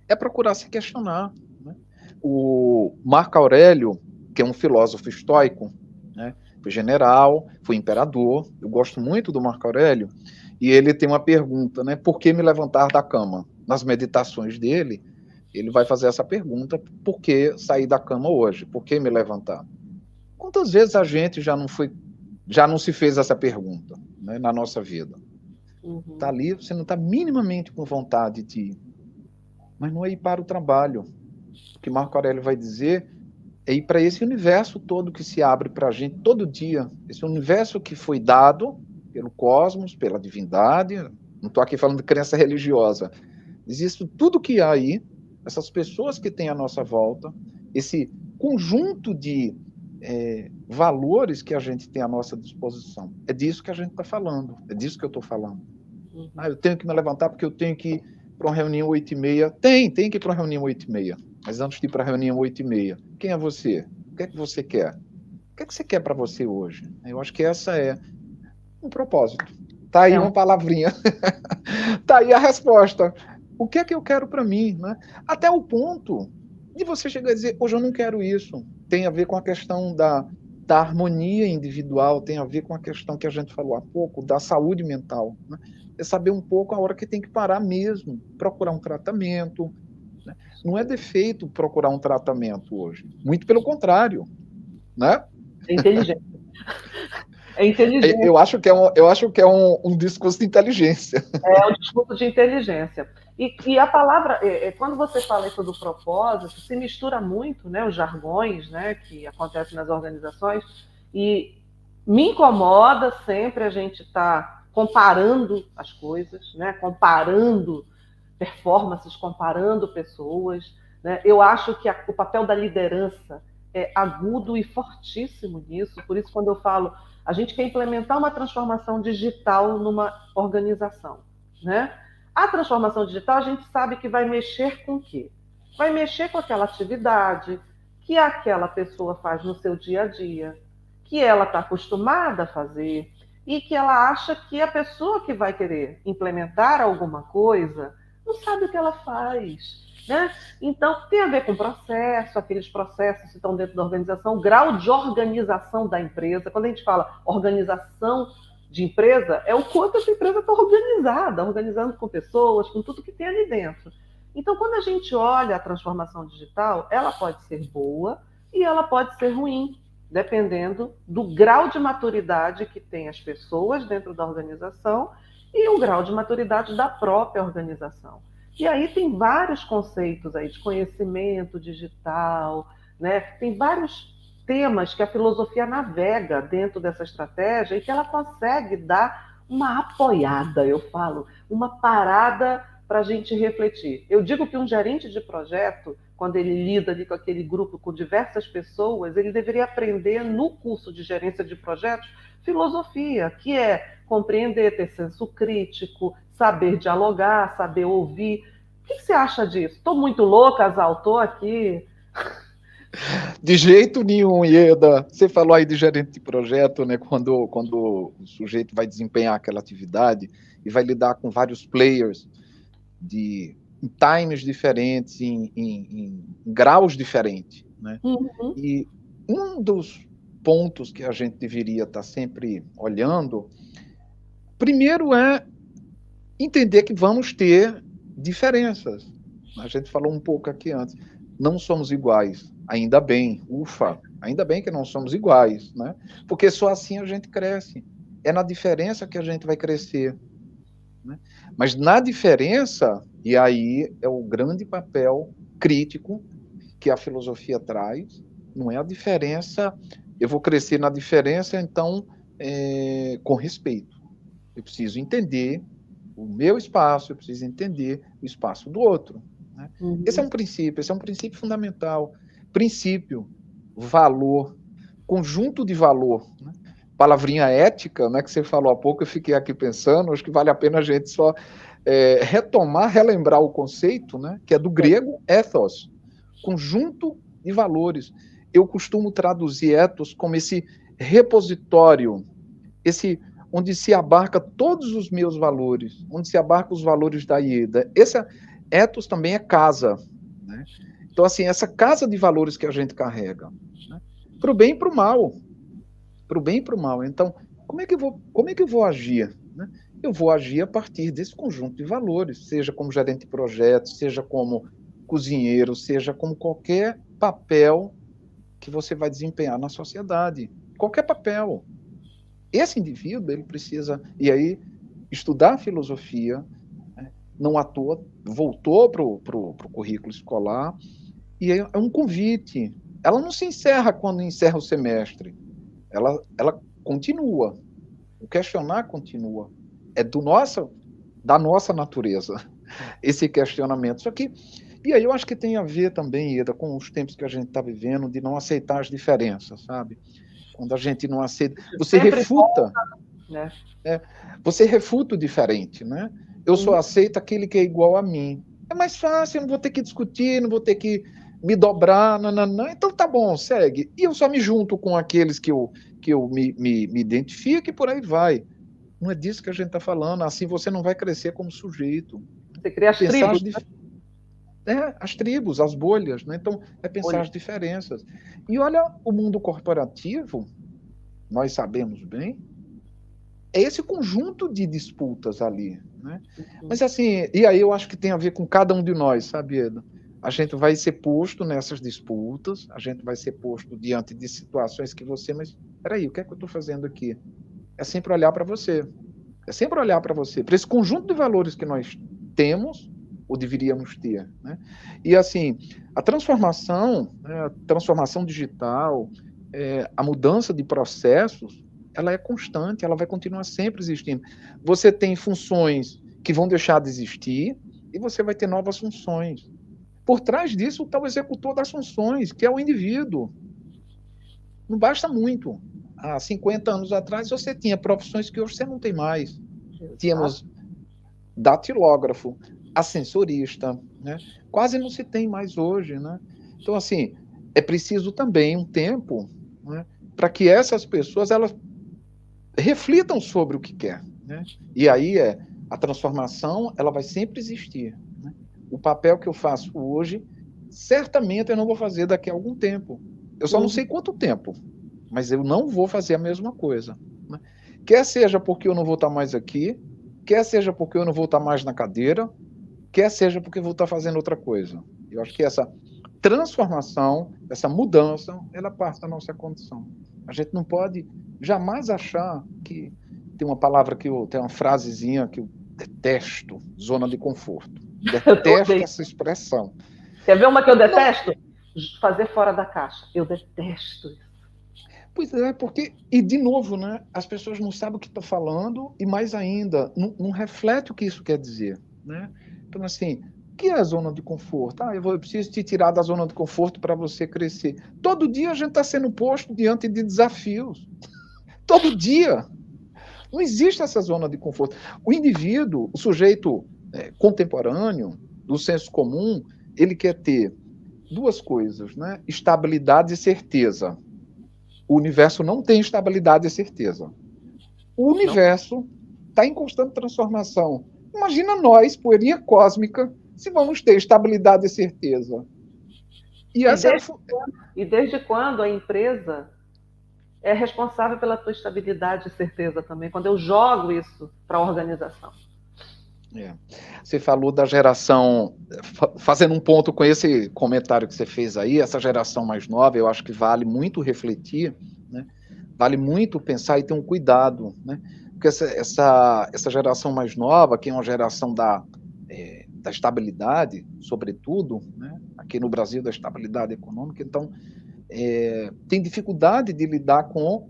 é procurar se questionar, né? O Marco Aurélio, que é um filósofo estoico, né? Foi general, foi imperador, eu gosto muito do Marco Aurélio, e ele tem uma pergunta, né? Por que me levantar da cama? Nas meditações dele, ele vai fazer essa pergunta: por que sair da cama hoje? Por que me levantar? Quantas vezes a gente já não se fez essa pergunta, né, na nossa vida? Tá ali, você não está minimamente com vontade de ir, mas não é ir para o trabalho. O que Marco Aurélio vai dizer é ir para esse universo todo que se abre para a gente todo dia, esse universo que foi dado pelo cosmos, pela divindade. Não estou aqui falando de crença religiosa. Existe tudo que há aí, essas pessoas que têm à nossa volta, esse conjunto de valores que a gente tem à nossa disposição. É disso que a gente está falando, é disso que eu estou falando. Eu tenho que me levantar porque eu tenho que ir para uma reunião 8h30. Tem que ir para uma reunião 8h30. Mas antes de ir para a reunião 8h30, quem é você? O que é que você quer? O que é que você quer para você hoje? Eu acho que essa é um propósito. Está aí uma palavrinha. Está aí a resposta. O que é que eu quero para mim? Né? Até o ponto de você chegar a dizer, hoje eu não quero isso. Tem a ver com a questão da harmonia individual, tem a ver com a questão que a gente falou há pouco, da saúde mental. Né? É saber um pouco a hora que tem que parar mesmo, procurar um tratamento. Né? Não é defeito procurar um tratamento hoje. Muito pelo contrário. Né? É inteligente. É inteligente. Eu acho que é um discurso de inteligência. É um discurso de inteligência. E a palavra, quando você fala isso do propósito, se mistura muito, né, os jargões, né, que acontecem nas organizações, e me incomoda sempre a gente estar comparando as coisas, né, comparando performances, comparando pessoas. Né? Eu acho que o papel da liderança é agudo e fortíssimo nisso, por isso quando eu falo, a gente quer implementar uma transformação digital numa organização, né? A transformação digital, a gente sabe que vai mexer com o quê? Vai mexer com aquela atividade que aquela pessoa faz no seu dia a dia, que ela está acostumada a fazer, e que ela acha que a pessoa que vai querer implementar alguma coisa não sabe o que ela faz. né? Então, tem a ver com processo, aqueles processos que estão dentro da organização, o grau de organização da empresa. Quando a gente fala organização de empresa, é o quanto essa empresa está organizada, organizando com pessoas, com tudo que tem ali dentro. Então, quando a gente olha a transformação digital, ela pode ser boa e ela pode ser ruim, dependendo do grau de maturidade que tem as pessoas dentro da organização e o grau de maturidade da própria organização. E aí tem vários conceitos aí de conhecimento digital, né? Tem vários temas que a filosofia navega dentro dessa estratégia e que ela consegue dar uma apoiada, eu falo, uma parada para a gente refletir. Eu digo que um gerente de projeto, quando ele lida ali com aquele grupo, com diversas pessoas, ele deveria aprender no curso de gerência de projetos filosofia, que é compreender, ter senso crítico, saber dialogar, saber ouvir. O que você acha disso? Estou muito louca, Azal? Estou aqui. De jeito nenhum, Ieda. Você falou aí de gerente de projeto, né? Quando o sujeito vai desempenhar aquela atividade e vai lidar com vários players em times diferentes, em graus diferentes, né? Uhum. E um dos pontos que a gente deveria estar sempre olhando, primeiro é entender que vamos ter diferenças. A gente falou um pouco aqui antes. Não somos iguais. Ainda bem, ufa, ainda bem que não somos iguais, né? Porque só assim a gente cresce. É na diferença que a gente vai crescer, né? Mas na diferença, e aí é o grande papel crítico que a filosofia traz, não é a diferença, eu vou crescer na diferença, então, com respeito. Eu preciso entender o meu espaço, eu preciso entender o espaço do outro, né? Uhum. Esse é um princípio fundamental. Princípio, valor, conjunto de valor, né? Palavrinha ética, né, que você falou há pouco, eu fiquei aqui pensando, acho que vale a pena a gente só retomar, relembrar o conceito, né, que é do grego ethos, conjunto de valores. Eu costumo traduzir ethos como esse repositório, onde se abarca todos os meus valores, onde se abarca os valores da Ieda. Esse ethos também é casa, né? Então, assim, essa casa de valores que a gente carrega, né? Para o bem e para o mal. Para o bem e para o mal. Então, como é que eu vou agir, né? Eu vou agir a partir desse conjunto de valores, seja como gerente de projeto, seja como cozinheiro, seja como qualquer papel que você vai desempenhar na sociedade. Qualquer papel. Esse indivíduo, ele precisa, e aí, estudar filosofia, né? Não à toa, voltou para o currículo escolar, e é um convite. Ela não se encerra quando encerra o semestre. Ela continua. O questionar continua. É da nossa natureza, esse questionamento. Só que, e aí eu acho que tem a ver também, Ieda, com os tempos que a gente está vivendo, de não aceitar as diferenças, sabe? Quando a gente não aceita, você refuta, né? Você refuta o diferente, né? Eu só aceito aquele que é igual a mim. É mais fácil, eu não vou ter que discutir, não vou ter que me dobrar, nananã. Então tá bom, segue. E eu só me junto com aqueles que eu me identifico e por aí vai. Não é disso que a gente está falando. Assim você não vai crescer como sujeito. Você cria as tribos, né? As tribos, as bolhas, né? Então, é pensar as diferenças. E olha, o mundo corporativo, nós sabemos bem, é esse conjunto de disputas ali, né? Mas assim, e aí eu acho que tem a ver com cada um de nós, sabe, Eda? A gente vai ser posto nessas disputas, a gente vai ser posto diante de situações que mas peraí, o que é que eu estou fazendo aqui? É sempre olhar para você. É sempre olhar para você, para esse conjunto de valores que nós temos ou deveríamos ter, né? E assim, a transformação, né, a transformação digital, a mudança de processos, ela é constante, ela vai continuar sempre existindo. Você tem funções que vão deixar de existir e você vai ter novas funções. Por trás disso está o executor das funções, que é o indivíduo. Não basta muito. Há 50 anos atrás você tinha profissões que hoje você não tem mais. Tínhamos datilógrafo, ascensorista, né? Quase não se tem mais hoje, né? Então, assim, é preciso também um tempo, né, para que essas pessoas elas reflitam sobre o que quer, né? E aí a transformação ela vai sempre existir, né? o papel que eu faço hoje, certamente eu não vou fazer daqui a algum tempo. Eu só não sei quanto tempo, mas eu não vou fazer a mesma coisa, né? Quer seja porque eu não vou estar mais aqui, quer seja porque eu não vou estar mais na cadeira, quer seja porque eu vou estar fazendo outra coisa. Eu acho que essa transformação, essa mudança, ela parte da nossa condição. A gente não pode jamais achar que... Tem uma palavra tem uma frasezinha que eu detesto, zona de conforto. Detesto essa expressão. Quer ver uma que eu detesto? Não. Fazer fora da caixa. Eu detesto isso. Pois é, porque, e de novo, né, as pessoas não sabem o que estão falando e, mais ainda, não reflete o que isso quer dizer, né? Então, assim, o que é a zona de conforto? Eu preciso te tirar da zona de conforto para você crescer. Todo dia a gente está sendo posto diante de desafios. Todo dia. Não existe essa zona de conforto. O indivíduo, o sujeito contemporâneo, do senso comum, ele quer ter duas coisas, né? Estabilidade e certeza. O universo não tem estabilidade e certeza. O universo está em constante transformação. Imagina nós, poeirinha cósmica, se vamos ter estabilidade e certeza. E desde quando a empresa é responsável pela tua estabilidade e certeza também, quando eu jogo isso para a organização? Você falou da geração, fazendo um ponto com esse comentário que você fez aí, essa geração mais nova, eu acho que vale muito refletir, né? Vale muito pensar e ter um cuidado, né? Porque essa geração mais nova, que é uma geração da estabilidade, sobretudo, né? Aqui no Brasil, da estabilidade econômica, então tem dificuldade de lidar com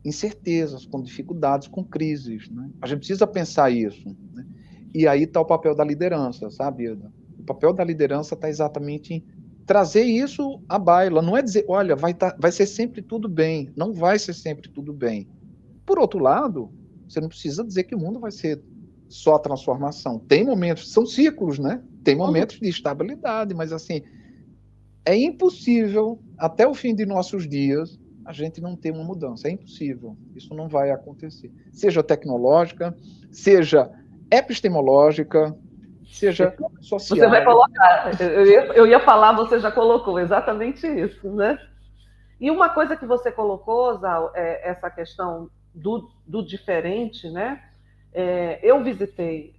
incertezas, com dificuldades, com crises, né? A gente precisa pensar isso, né? E aí está o papel da liderança, sabe, Ida? O papel da liderança está exatamente em trazer isso à baila. Não é dizer, olha, vai ser sempre tudo bem. Não vai ser sempre tudo bem. Por outro lado, você não precisa dizer que o mundo vai ser só transformação. Tem momentos, são ciclos, né? Tem momentos de estabilidade, mas assim, é impossível, até o fim de nossos dias, a gente não ter uma mudança. É impossível. Isso não vai acontecer. Seja tecnológica, seja epistemológica, seja social. Você vai colocar, eu ia falar, você já colocou exatamente isso, né? E uma coisa que você colocou, Zal, é essa questão do diferente, né? Eu visitei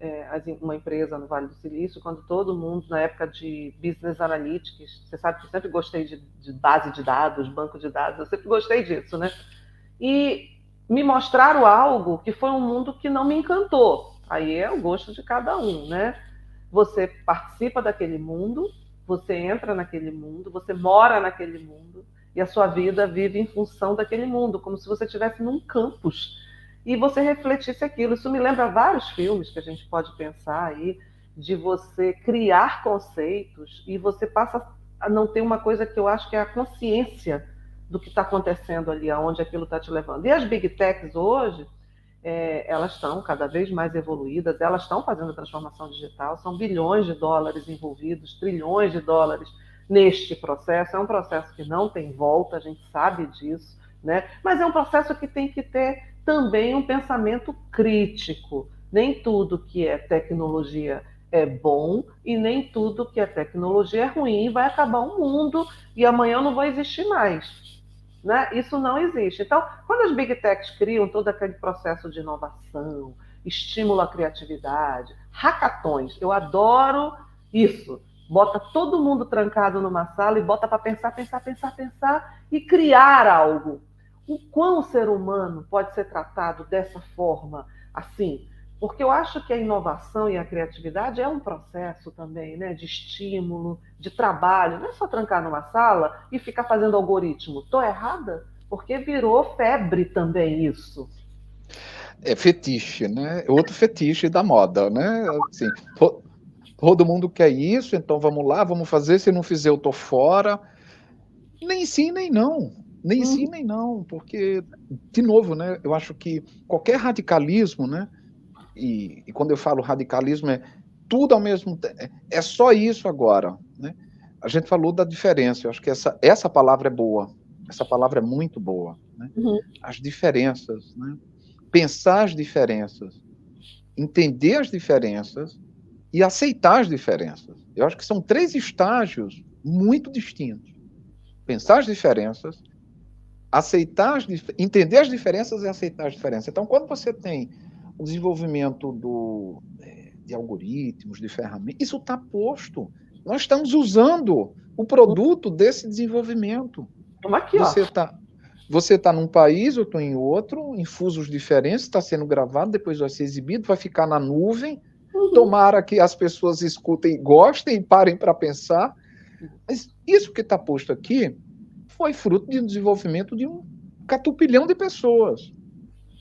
uma empresa no Vale do Silício, quando todo mundo, na época de Business Analytics, você sabe que eu sempre gostei de base de dados, banco de dados, eu sempre gostei disso, né? E me mostraram algo que foi um mundo que não me encantou. Aí é o gosto de cada um, né? Você participa daquele mundo, você entra naquele mundo, você mora naquele mundo, e a sua vida vive em função daquele mundo, como se você estivesse num campus, e você refletisse aquilo. Isso me lembra vários filmes que a gente pode pensar aí, de você criar conceitos, e você passa a não ter uma coisa que eu acho que é a consciência do que está acontecendo ali, aonde aquilo está te levando. E as Big Techs hoje, elas estão cada vez mais evoluídas, elas estão fazendo transformação digital, são bilhões de dólares envolvidos, trilhões de dólares neste processo. É um processo que não tem volta, a gente sabe disso, né? Mas é um processo que tem que ter também um pensamento crítico. Nem tudo que é tecnologia é bom e nem tudo que é tecnologia é ruim. Vai acabar o mundo e amanhã não vai existir mais. Né? Isso não existe. Então, quando as Big Techs criam todo aquele processo de inovação, estímulo à criatividade, hackathons, eu adoro isso. Bota todo mundo trancado numa sala e bota para pensar e criar algo. O quão o ser humano pode ser tratado dessa forma, assim? Porque eu acho que a inovação e a criatividade é um processo também, né, de estímulo, de trabalho. Não é só trancar numa sala e ficar fazendo algoritmo. Estou errada? Porque virou febre também isso. É fetiche, né? Outro fetiche da moda, né? Assim, todo mundo quer isso, então vamos lá, vamos fazer. Se não fizer, eu tô fora. Nem sim, nem não. Nem sim, nem não. Porque, de novo, né? Eu acho que qualquer radicalismo, né? E quando eu falo radicalismo, é tudo ao mesmo tempo. É só isso agora, né? A gente falou da diferença. Eu acho que essa palavra é boa. Essa palavra é muito boa, né? As diferenças, né? Pensar as diferenças, entender as diferenças e aceitar as diferenças. Eu acho que são 3 estágios muito distintos. Pensar as diferenças, entender as diferenças e aceitar as diferenças. Então, quando você tem o desenvolvimento de algoritmos, de ferramentas, isso está posto. Nós estamos usando o produto desse desenvolvimento. Como aqui, ó. Você está num país, eu estou em outro, em fusos diferentes, está sendo gravado, depois vai ser exibido, vai ficar na nuvem. Tomara que as pessoas escutem, gostem e parem para pensar. Mas isso que está posto aqui foi fruto de um desenvolvimento de um catupilhão de pessoas.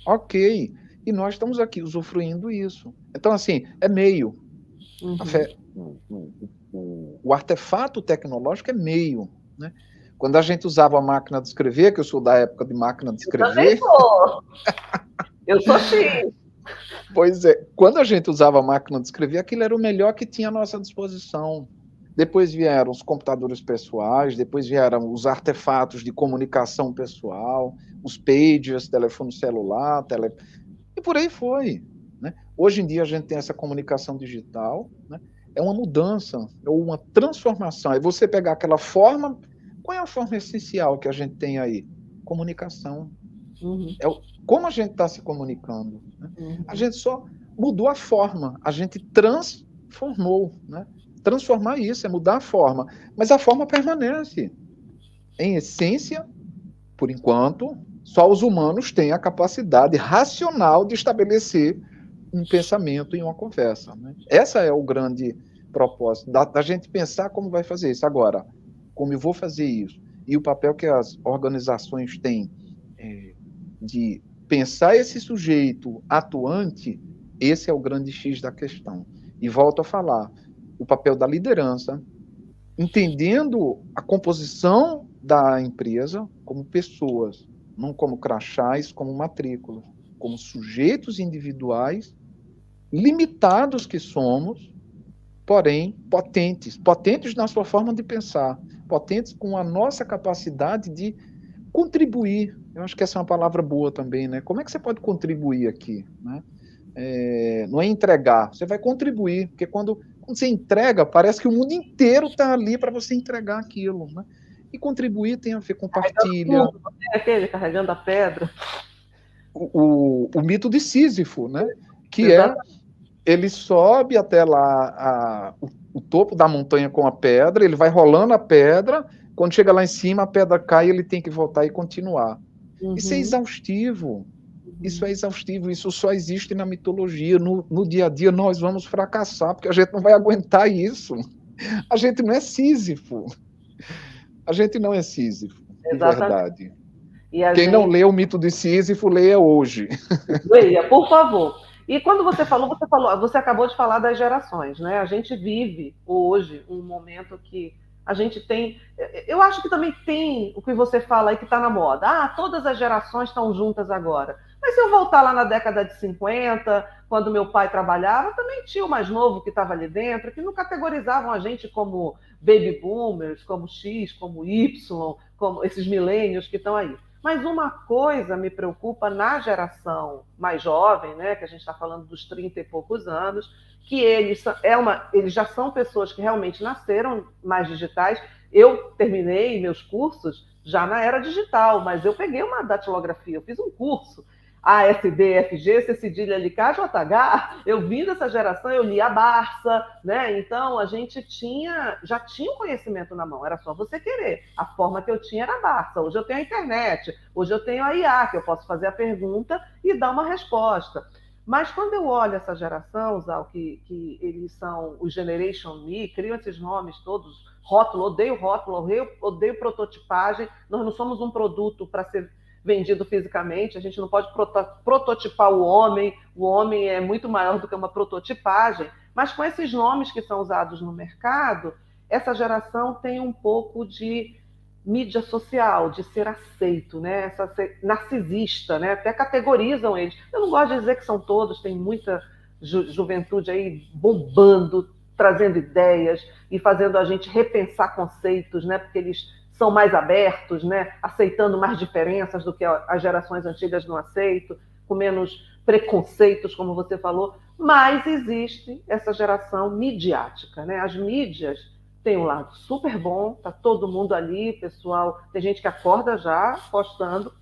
Ok. E nós estamos aqui usufruindo isso. Então, assim, é meio. O artefato tecnológico é meio, né? Quando a gente usava a máquina de escrever, que eu sou da época de máquina de escrever... Eu também sou. Eu sou X. Pois é, quando a gente usava a máquina de escrever, aquilo era o melhor que tinha à nossa disposição. Depois vieram os computadores pessoais, depois vieram os artefatos de comunicação pessoal, os pagers, telefone celular, e por aí foi, né? Hoje em dia a gente tem essa comunicação digital, né? É uma mudança, é uma transformação. É você pegar aquela forma... Qual é a forma essencial que a gente tem aí? Comunicação. Como a gente está se comunicando, né? A gente só mudou a forma, a gente transformou, né? Transformar isso é mudar a forma, mas a forma permanece. Em essência, por enquanto, só os humanos têm a capacidade racional de estabelecer um pensamento em uma conversa, né? Essa é o grande propósito, da gente pensar como vai fazer isso. Agora, como eu vou fazer isso? E o papel que as organizações têm de pensar esse sujeito atuante, esse é o grande X da questão. E volto a falar, o papel da liderança, entendendo a composição da empresa como pessoas, não como crachás, como matrículas, como sujeitos individuais, limitados que somos, porém potentes na sua forma de pensar, potentes com a nossa capacidade de contribuir. Eu acho que essa é uma palavra boa também, né? Como é que você pode contribuir aqui, né? Não é entregar, você vai contribuir, porque quando você entrega, parece que o mundo inteiro está ali para você entregar aquilo, né? E contribuir tem a ver com partilha. Aquele carregando a pedra. O mito de Sísifo, né? Que ele sobe até lá o topo da montanha com a pedra, ele vai rolando a pedra, quando chega lá em cima, a pedra cai e ele tem que voltar e continuar. Isso é exaustivo. Isso é exaustivo, isso só existe na mitologia. No dia a dia nós vamos fracassar, porque a gente não vai aguentar isso. A gente não é Sísifo. A gente não é Sísifo, de verdade. Quem não lê o mito de Sísifo, leia hoje. Leia, por favor. E quando você acabou de falar das gerações, né? A gente vive hoje um momento que a gente tem... Eu acho que também tem o que você fala aí que está na moda. Todas as gerações estão juntas agora. Mas se eu voltar lá na década de 50, quando meu pai trabalhava, também tinha o mais novo que estava ali dentro, que não categorizavam a gente como baby boomers, como X, como Y, como esses milênios que estão aí. Mas uma coisa me preocupa na geração mais jovem, né, que a gente está falando dos 30 e poucos anos, que eles já são pessoas que realmente nasceram mais digitais. Eu terminei meus cursos já na era digital, mas eu peguei uma datilografia, eu fiz um curso. A, S, D, F, G, C, cedilha, L, K, J, H, eu vim dessa geração, eu li a Barça, né? Então a gente já tinha o conhecimento na mão, era só você querer. A forma que eu tinha era a Barça. Hoje eu tenho a internet, hoje eu tenho a IA, que eu posso fazer a pergunta e dar uma resposta. Mas quando eu olho essa geração, Zal, que eles são o Generation Me, criam esses nomes todos, rótulo, odeio prototipagem, nós não somos um produto para ser vendido fisicamente, a gente não pode prototipar o homem é muito maior do que uma prototipagem, mas com esses nomes que são usados no mercado, essa geração tem um pouco de mídia social, de ser aceito, né? Narcisista, né? Até categorizam eles. Eu não gosto de dizer que são todos, tem muita juventude aí bombando, trazendo ideias e fazendo a gente repensar conceitos, né? Porque eles são mais abertos, né? Aceitando mais diferenças do que as gerações antigas não aceitam. com menos preconceitos, como você falou, mas existe essa geração midiática, né? As mídias têm um lado super bom, tá todo mundo ali, pessoal, tem gente que acorda já postando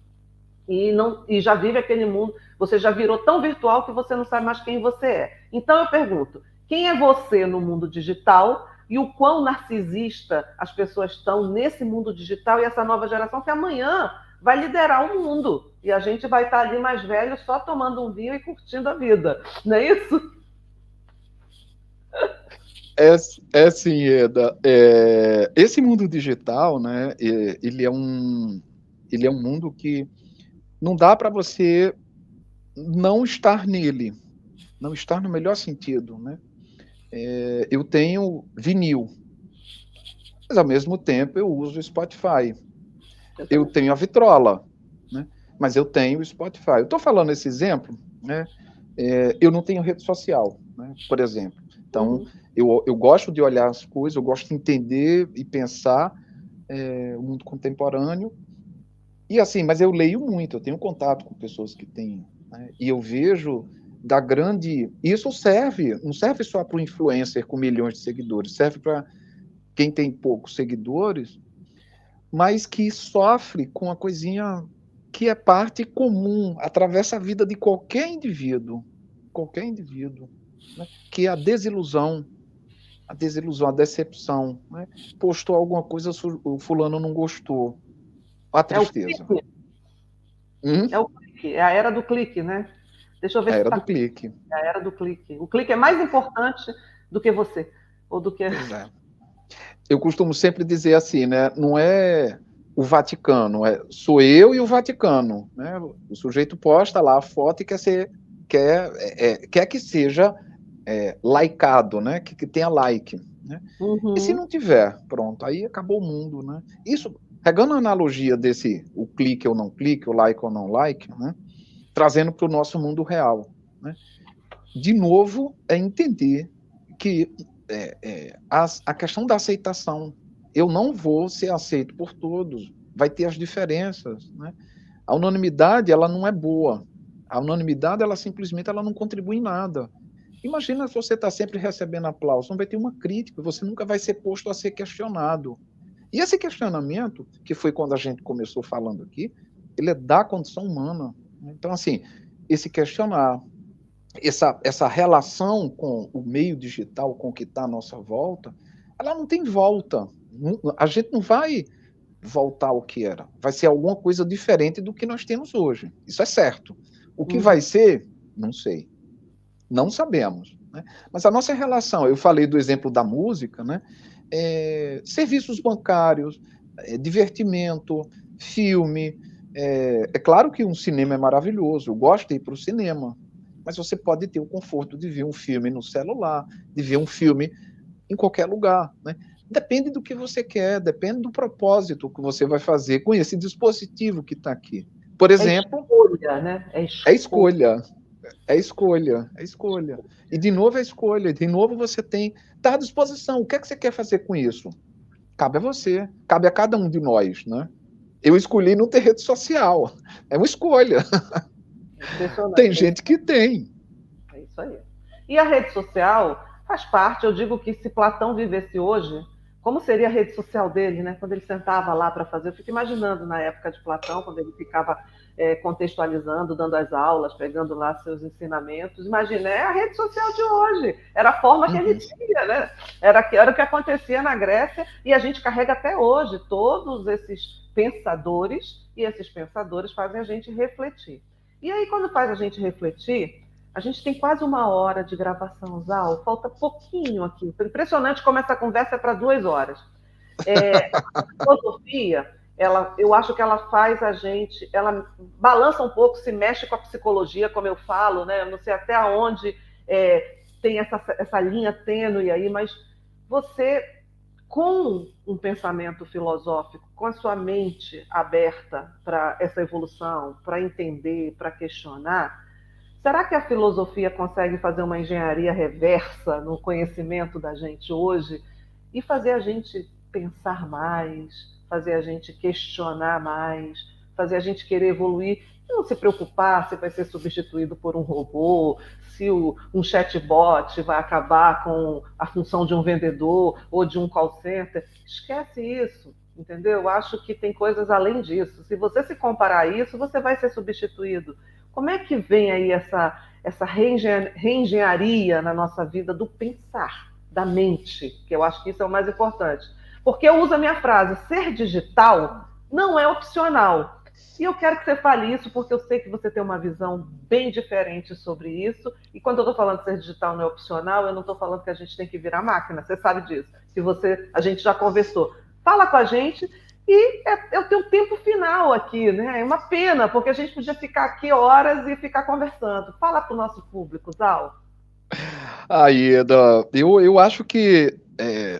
e já vive aquele mundo, você já virou tão virtual que você não sabe mais quem você é. Então eu pergunto, quem é você no mundo digital e o quão narcisista as pessoas estão nesse mundo digital e essa nova geração que amanhã vai liderar o mundo e a gente vai estar ali mais velho só tomando um vinho e curtindo a vida, não é isso? É sim, Eda. Esse mundo digital, né, ele é um mundo que não dá para você não estar nele, não estar no melhor sentido, né? Eu tenho vinil, mas ao mesmo tempo eu uso o Spotify. Eu tenho a vitrola, né? Mas eu tenho o Spotify. Eu estou falando esse exemplo, né? Eu não tenho rede social, né? Por exemplo. Então, eu gosto de olhar as coisas, eu gosto de entender e pensar o mundo contemporâneo. E assim, mas eu leio muito, eu tenho contato com pessoas que têm, né? E eu vejo da grande. Isso serve, não serve só para o influencer com milhões de seguidores, serve para quem tem poucos seguidores, mas que sofre com uma coisinha que é parte comum, atravessa a vida de qualquer indivíduo, né? Que é a desilusão, a decepção, né? Postou alguma coisa, o fulano não gostou, a tristeza. É o clique, é a era do clique, né? Deixa eu ver A se era está. do clique. É a era do clique. O clique é mais importante do que você, ou do que. Pois é. Eu costumo sempre dizer assim, né? Não é o Vaticano, sou eu e o Vaticano, né? O sujeito posta lá a foto e quer que seja likeado, né? Que tenha like, né? E se não tiver, pronto, aí acabou o mundo, né? Isso, pegando a analogia desse o clique ou não clique, o like ou não like, né? Trazendo para o nosso mundo real, né? De novo, é entender que a questão da aceitação, eu não vou ser aceito por todos, vai ter as diferenças, né? A unanimidade, ela não é boa. A unanimidade, ela simplesmente ela não contribui em nada. Imagina se você está sempre recebendo aplauso, não vai ter uma crítica, você nunca vai ser posto a ser questionado. E esse questionamento, que foi quando a gente começou falando aqui, ele é da condição humana. Então, assim, esse questionar, essa relação com o meio digital, com o que está à nossa volta, ela não tem volta. A gente não vai voltar ao que era. Vai ser alguma coisa diferente do que nós temos hoje. Isso é certo. O que vai ser, não sei. Não sabemos. Né? Mas a nossa relação, eu falei do exemplo da música, né? Serviços bancários, divertimento, filme. É claro que um cinema é maravilhoso, eu gosto de ir para o cinema, mas você pode ter o conforto de ver um filme no celular, de ver um filme em qualquer lugar. Né? Depende do que você quer, depende do propósito que você vai fazer com esse dispositivo que está aqui. Por exemplo, escolha, né? É escolha. É escolha, é escolha. E de novo é escolha, de novo você está à disposição. O que é que você quer fazer com isso? Cabe a você, cabe a cada um de nós, né? Eu escolhi não ter rede social. É uma escolha. Tem gente que tem. É isso aí. E a rede social faz parte, eu digo que se Platão vivesse hoje, como seria a rede social dele, né? Quando ele sentava lá para fazer, eu fico imaginando na época de Platão, quando ele ficava contextualizando, dando as aulas, pegando lá seus ensinamentos. Imagina, é a rede social de hoje, era a forma que ele tinha, né? Era o que acontecia na Grécia e a gente carrega até hoje todos esses pensadores e esses pensadores fazem a gente refletir. E aí, quando faz a gente refletir, a gente tem quase 1 hora de gravação, Zal. Falta pouquinho aqui. Impressionante como essa conversa é para 2 horas. A filosofia, eu acho que ela faz a gente, ela balança um pouco, se mexe com a psicologia, como eu falo, né? Eu não sei até onde tem essa linha tênue aí, mas você, com um pensamento filosófico, com a sua mente aberta para essa evolução, para entender, para questionar, será que a filosofia consegue fazer uma engenharia reversa no conhecimento da gente hoje e fazer a gente pensar mais, fazer a gente questionar mais, fazer a gente querer evoluir e não se preocupar se vai ser substituído por um robô, se um chatbot vai acabar com a função de um vendedor ou de um call center. Esquece isso, entendeu? Eu acho que tem coisas além disso. Se você se comparar a isso, você vai ser substituído. Como é que vem aí essa reengenharia na nossa vida do pensar, da mente, que eu acho que isso é o mais importante. Porque eu uso a minha frase, ser digital não é opcional. E eu quero que você fale isso, porque eu sei que você tem uma visão bem diferente sobre isso. E quando eu estou falando que ser digital não é opcional, eu não estou falando que a gente tem que virar máquina, você sabe disso. Que a gente já conversou. Fala com a gente. E eu tenho tempo final aqui, né? É uma pena, porque a gente podia ficar aqui horas e ficar conversando. Fala para o nosso público, Zal. Aida, eu acho que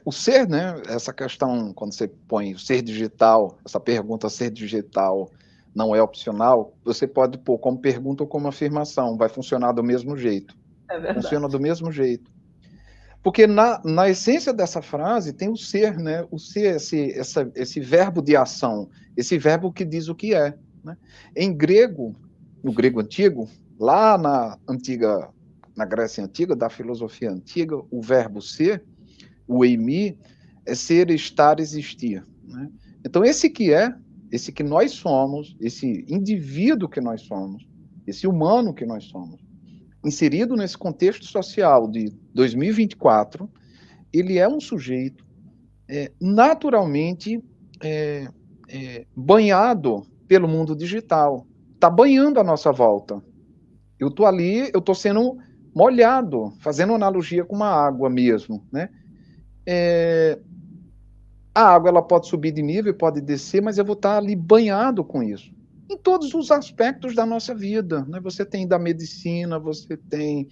o ser, né? Essa questão, quando você põe o ser digital, essa pergunta, ser digital não é opcional, você pode pôr como pergunta ou como afirmação, vai funcionar do mesmo jeito. É verdade. Funciona do mesmo jeito. Porque na essência dessa frase tem o ser, né? O ser, esse verbo de ação, esse verbo que diz o que é. Né? Em grego, no grego antigo, lá na Grécia Antiga, da filosofia antiga, o verbo ser, o eimi, é ser, estar, existir. Né? Então, esse que nós somos, esse indivíduo que nós somos, esse humano que nós somos, inserido nesse contexto social de 2024, ele é um sujeito naturalmente banhado pelo mundo digital. Está banhando a nossa volta. Eu estou ali, eu estou sendo molhado, fazendo analogia com uma água mesmo. Né? A água ela pode subir de nível, pode descer, mas eu vou estar ali banhado com isso. Em todos os aspectos da nossa vida. Né? Você tem da medicina, você tem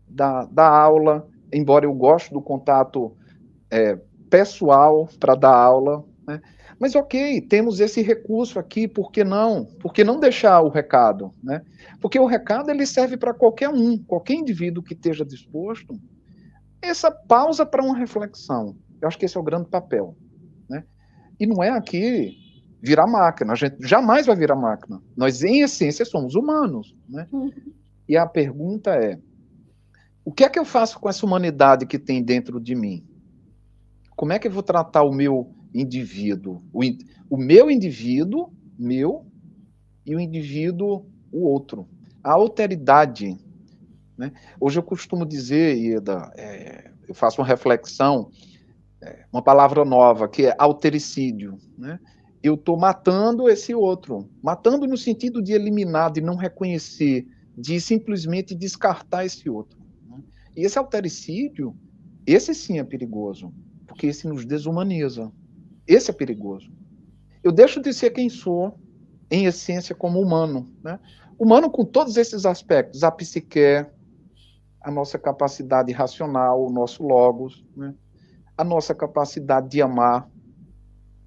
da aula, embora eu goste do contato pessoal para dar aula. Né? Mas ok, temos esse recurso aqui, por que não? Por que não deixar o recado? Né? Porque o recado ele serve para qualquer indivíduo que esteja disposto. Essa pausa para uma reflexão. Eu acho que esse é o grande papel. Né? E não é aqui virar máquina, a gente jamais vai virar máquina. Nós, em essência, somos humanos. Né? E a pergunta é, o que é que eu faço com essa humanidade que tem dentro de mim? Como é que eu vou tratar o meu indivíduo? O meu indivíduo, meu, e o indivíduo, o outro. A alteridade. Né? Hoje eu costumo dizer, Ieda, eu faço uma reflexão, uma palavra nova, que é altericídio. Né? Eu estou matando esse outro. Matando no sentido de eliminar, de não reconhecer, de simplesmente descartar esse outro. Né? E esse altericídio, esse sim é perigoso, porque esse nos desumaniza. Esse é perigoso. Eu deixo de ser quem sou, em essência, como humano. Né? Humano com todos esses aspectos, a psique, a nossa capacidade racional, o nosso logos, né? A nossa capacidade de amar.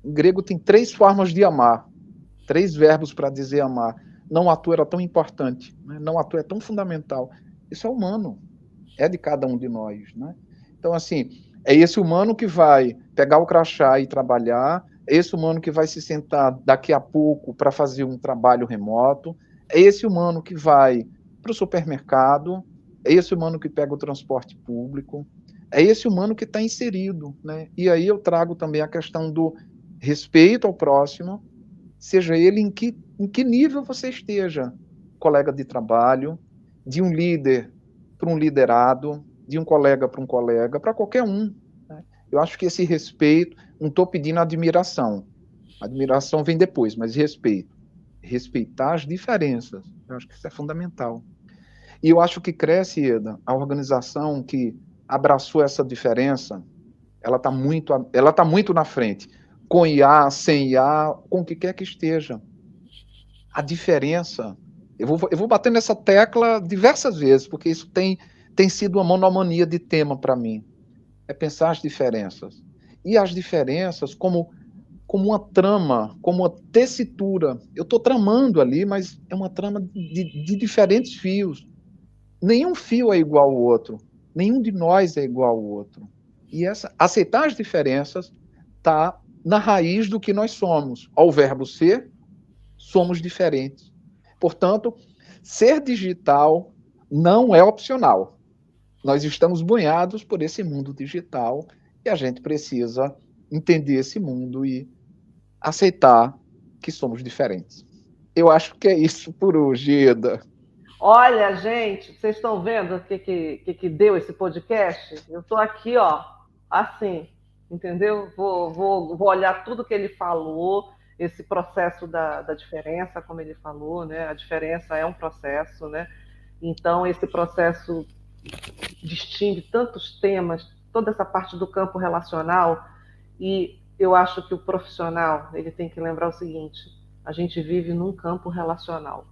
Em grego tem 3 formas de amar, 3 verbos para dizer amar. Não à toa era tão importante, né? Não à toa é tão fundamental. Isso é humano, é de cada um de nós. Né? Então, assim, é esse humano que vai pegar o crachá e trabalhar, é esse humano que vai se sentar daqui a pouco para fazer um trabalho remoto, é esse humano que vai para o supermercado, é esse humano que pega o transporte público, é esse humano que está inserido. Né? E aí eu trago também a questão do respeito ao próximo, seja ele em que nível você esteja, colega de trabalho, de um líder para um liderado, de um colega para um colega, para qualquer um. Né? Eu acho que esse respeito, não estou pedindo admiração. Admiração vem depois, mas respeito. Respeitar as diferenças. Eu acho que isso é fundamental. E eu acho que cresce, Ieda, a organização que abraçou essa diferença, ela está muito na frente. Com IA, sem IA, com o que quer que esteja. A diferença... Eu vou bater nessa tecla diversas vezes, porque isso tem sido uma monomania de tema para mim. É pensar as diferenças. E as diferenças como uma trama, como uma tessitura. Eu estou tramando ali, mas é uma trama de diferentes fios. Nenhum fio é igual ao outro. Nenhum de nós é igual ao outro. E aceitar as diferenças está na raiz do que nós somos. Ao verbo ser, somos diferentes. Portanto, ser digital não é opcional. Nós estamos banhados por esse mundo digital e a gente precisa entender esse mundo e aceitar que somos diferentes. Eu acho que é isso por hoje, Eda. Olha, gente, vocês estão vendo o que deu esse podcast? Eu estou aqui, ó, assim, entendeu? Vou olhar tudo que ele falou, esse processo da diferença, como ele falou, né? A diferença é um processo, né? Então, esse processo distingue tantos temas, toda essa parte do campo relacional, e eu acho que o profissional ele tem que lembrar o seguinte: a gente vive num campo relacional,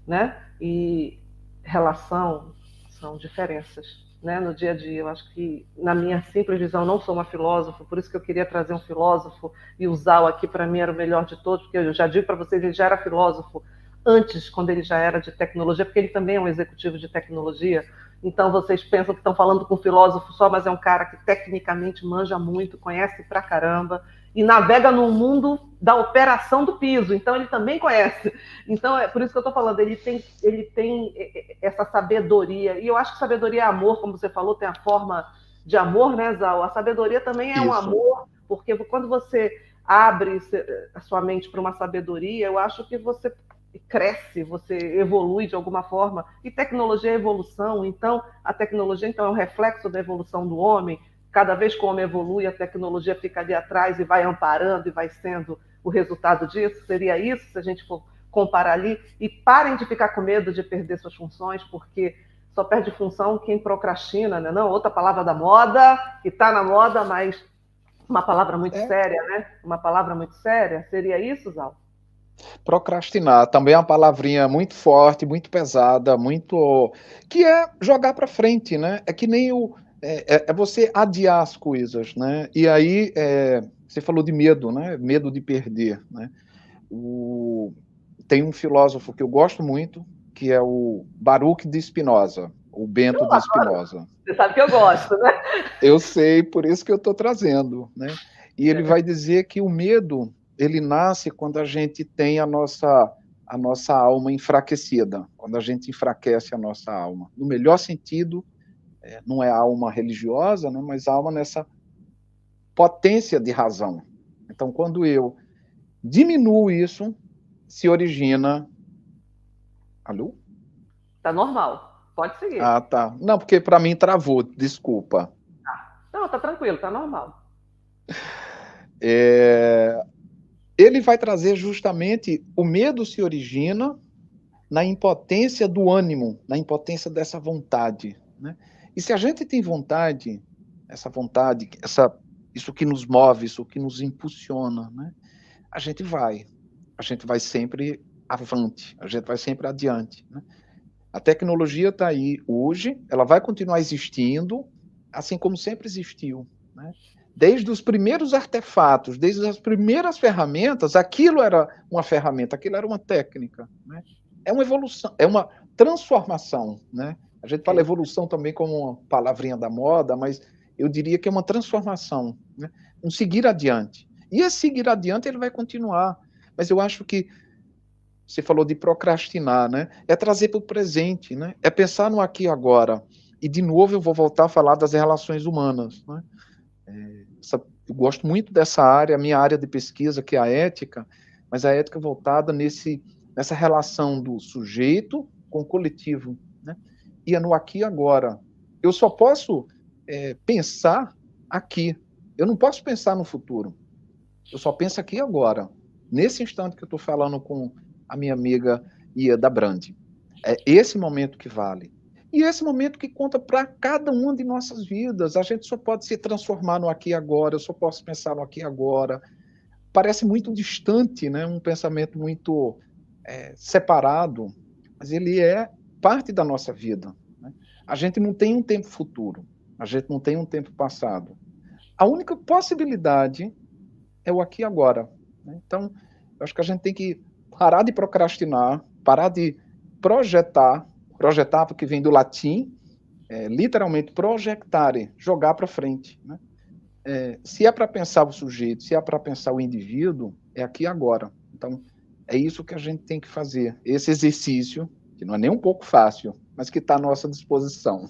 né? E relação são diferenças, né? No dia a dia, eu acho que, na minha simples visão, não sou uma filósofa, por isso que eu queria trazer um filósofo, e o Zal aqui para mim era o melhor de todos, porque eu já digo para vocês, ele já era filósofo antes, quando ele já era de tecnologia, porque ele também é um executivo de tecnologia. Então vocês pensam que estão falando com um filósofo só, mas é um cara que tecnicamente manja muito, conhece pra caramba, e navega no mundo da operação do piso, então ele também conhece. Então é por isso que eu estou falando, ele tem essa sabedoria, e eu acho que sabedoria é amor, como você falou, tem a forma de amor, né, Zal? A sabedoria também é um amor, porque quando você abre a sua mente para uma sabedoria, eu acho que você cresce, você evolui de alguma forma, e tecnologia é evolução, então a tecnologia então, é um reflexo da evolução do homem. Cada vez que o homem evolui, a tecnologia fica ali atrás e vai amparando e vai sendo o resultado disso. Seria isso, se a gente for comparar ali. E parem de ficar com medo de perder suas funções, porque só perde função quem procrastina, né? Não, outra palavra da moda, que está na moda, mas uma palavra muito séria, né? Uma palavra muito séria. Seria isso, Zal? Procrastinar também é uma palavrinha muito forte, muito pesada, muito que é jogar para frente, né? É que nem é você adiar as coisas, né? E aí você falou de medo, né? Medo de perder, né? Tem um filósofo que eu gosto muito, que é o Baruch de Spinoza, o Bento de Spinoza. Você sabe que eu gosto, né? Eu sei, por isso que eu estou trazendo, né? E ele vai dizer que o medo ele nasce quando a gente tem a nossa alma enfraquecida, quando a gente enfraquece a nossa alma. No melhor sentido, não é alma religiosa, né, mas alma nessa potência de razão. Então, quando eu diminuo isso, se origina... Alô? Tá normal. Pode seguir. Ah, tá. Não, porque para mim travou, desculpa. Não, tá tranquilo, tá normal. Ele vai trazer justamente o medo se origina na impotência do ânimo, na impotência dessa vontade, né? E se a gente tem vontade, essa vontade, isso que nos move, isso que nos impulsiona, né? A gente vai sempre avante, a gente vai sempre adiante, né? A tecnologia está aí hoje, ela vai continuar existindo, assim como sempre existiu, né? Desde os primeiros artefatos, desde as primeiras ferramentas, aquilo era uma ferramenta, aquilo era uma técnica, né? É uma evolução, é uma transformação, né? A gente fala evolução também como uma palavrinha da moda, mas eu diria que é uma transformação, né? Um seguir adiante. E esse seguir adiante ele vai continuar. Mas eu acho que você falou de procrastinar, né? É trazer para o presente, né? É pensar no aqui e agora. E de novo eu vou voltar a falar das relações humanas, né? Eu gosto muito dessa área, a minha área de pesquisa, que é a ética, mas a ética voltada nessa relação do sujeito com o coletivo, né? E é no aqui e agora. Eu só posso pensar aqui. Eu não posso pensar no futuro. Eu só penso aqui e agora. Nesse instante que eu estou falando com a minha amiga Ieda Brandi. É esse momento que vale. E esse momento que conta para cada uma de nossas vidas. A gente só pode se transformar no aqui e agora, eu só posso pensar no aqui e agora. Parece muito distante, né? Um pensamento muito separado, mas ele é parte da nossa vida. Né? A gente não tem um tempo futuro, a gente não tem um tempo passado. A única possibilidade é o aqui e agora. Né? Então, eu acho que a gente tem que parar de procrastinar, parar de projetar porque vem do latim, literalmente projectare, jogar para frente. Né? Se é para pensar o sujeito, se é para pensar o indivíduo, é aqui e agora. Então, É isso que a gente tem que fazer. Esse exercício, que não é nem um pouco fácil, mas que está à nossa disposição.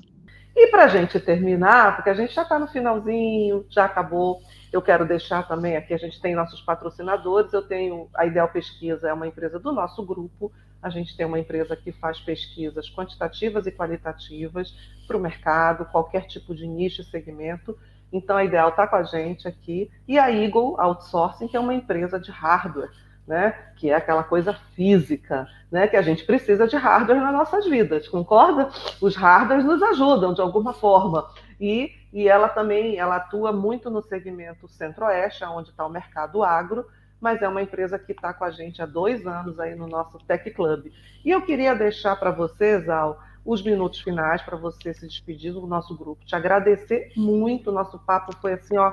E para a gente terminar, porque a gente já está no finalzinho, já acabou, eu quero deixar também aqui, a gente tem nossos patrocinadores, eu tenho a Ideal Pesquisa, é uma empresa do nosso grupo, a gente tem uma empresa que faz pesquisas quantitativas e qualitativas para o mercado, qualquer tipo de nicho e segmento, então a Ideal está com a gente aqui, e a Eagle Outsourcing, que é uma empresa de hardware, né, que é aquela coisa física, né, que a gente precisa de hardware nas nossas vidas, concorda? Os hardwares nos ajudam de alguma forma. E ela também ela atua muito no segmento centro-oeste, onde está o mercado agro, mas é uma empresa que está com a gente há 2 anos aí no nosso Tech Club. E eu queria deixar para você, Zal, os minutos finais para você se despedir do nosso grupo. Te agradecer muito, o nosso papo foi assim, ó,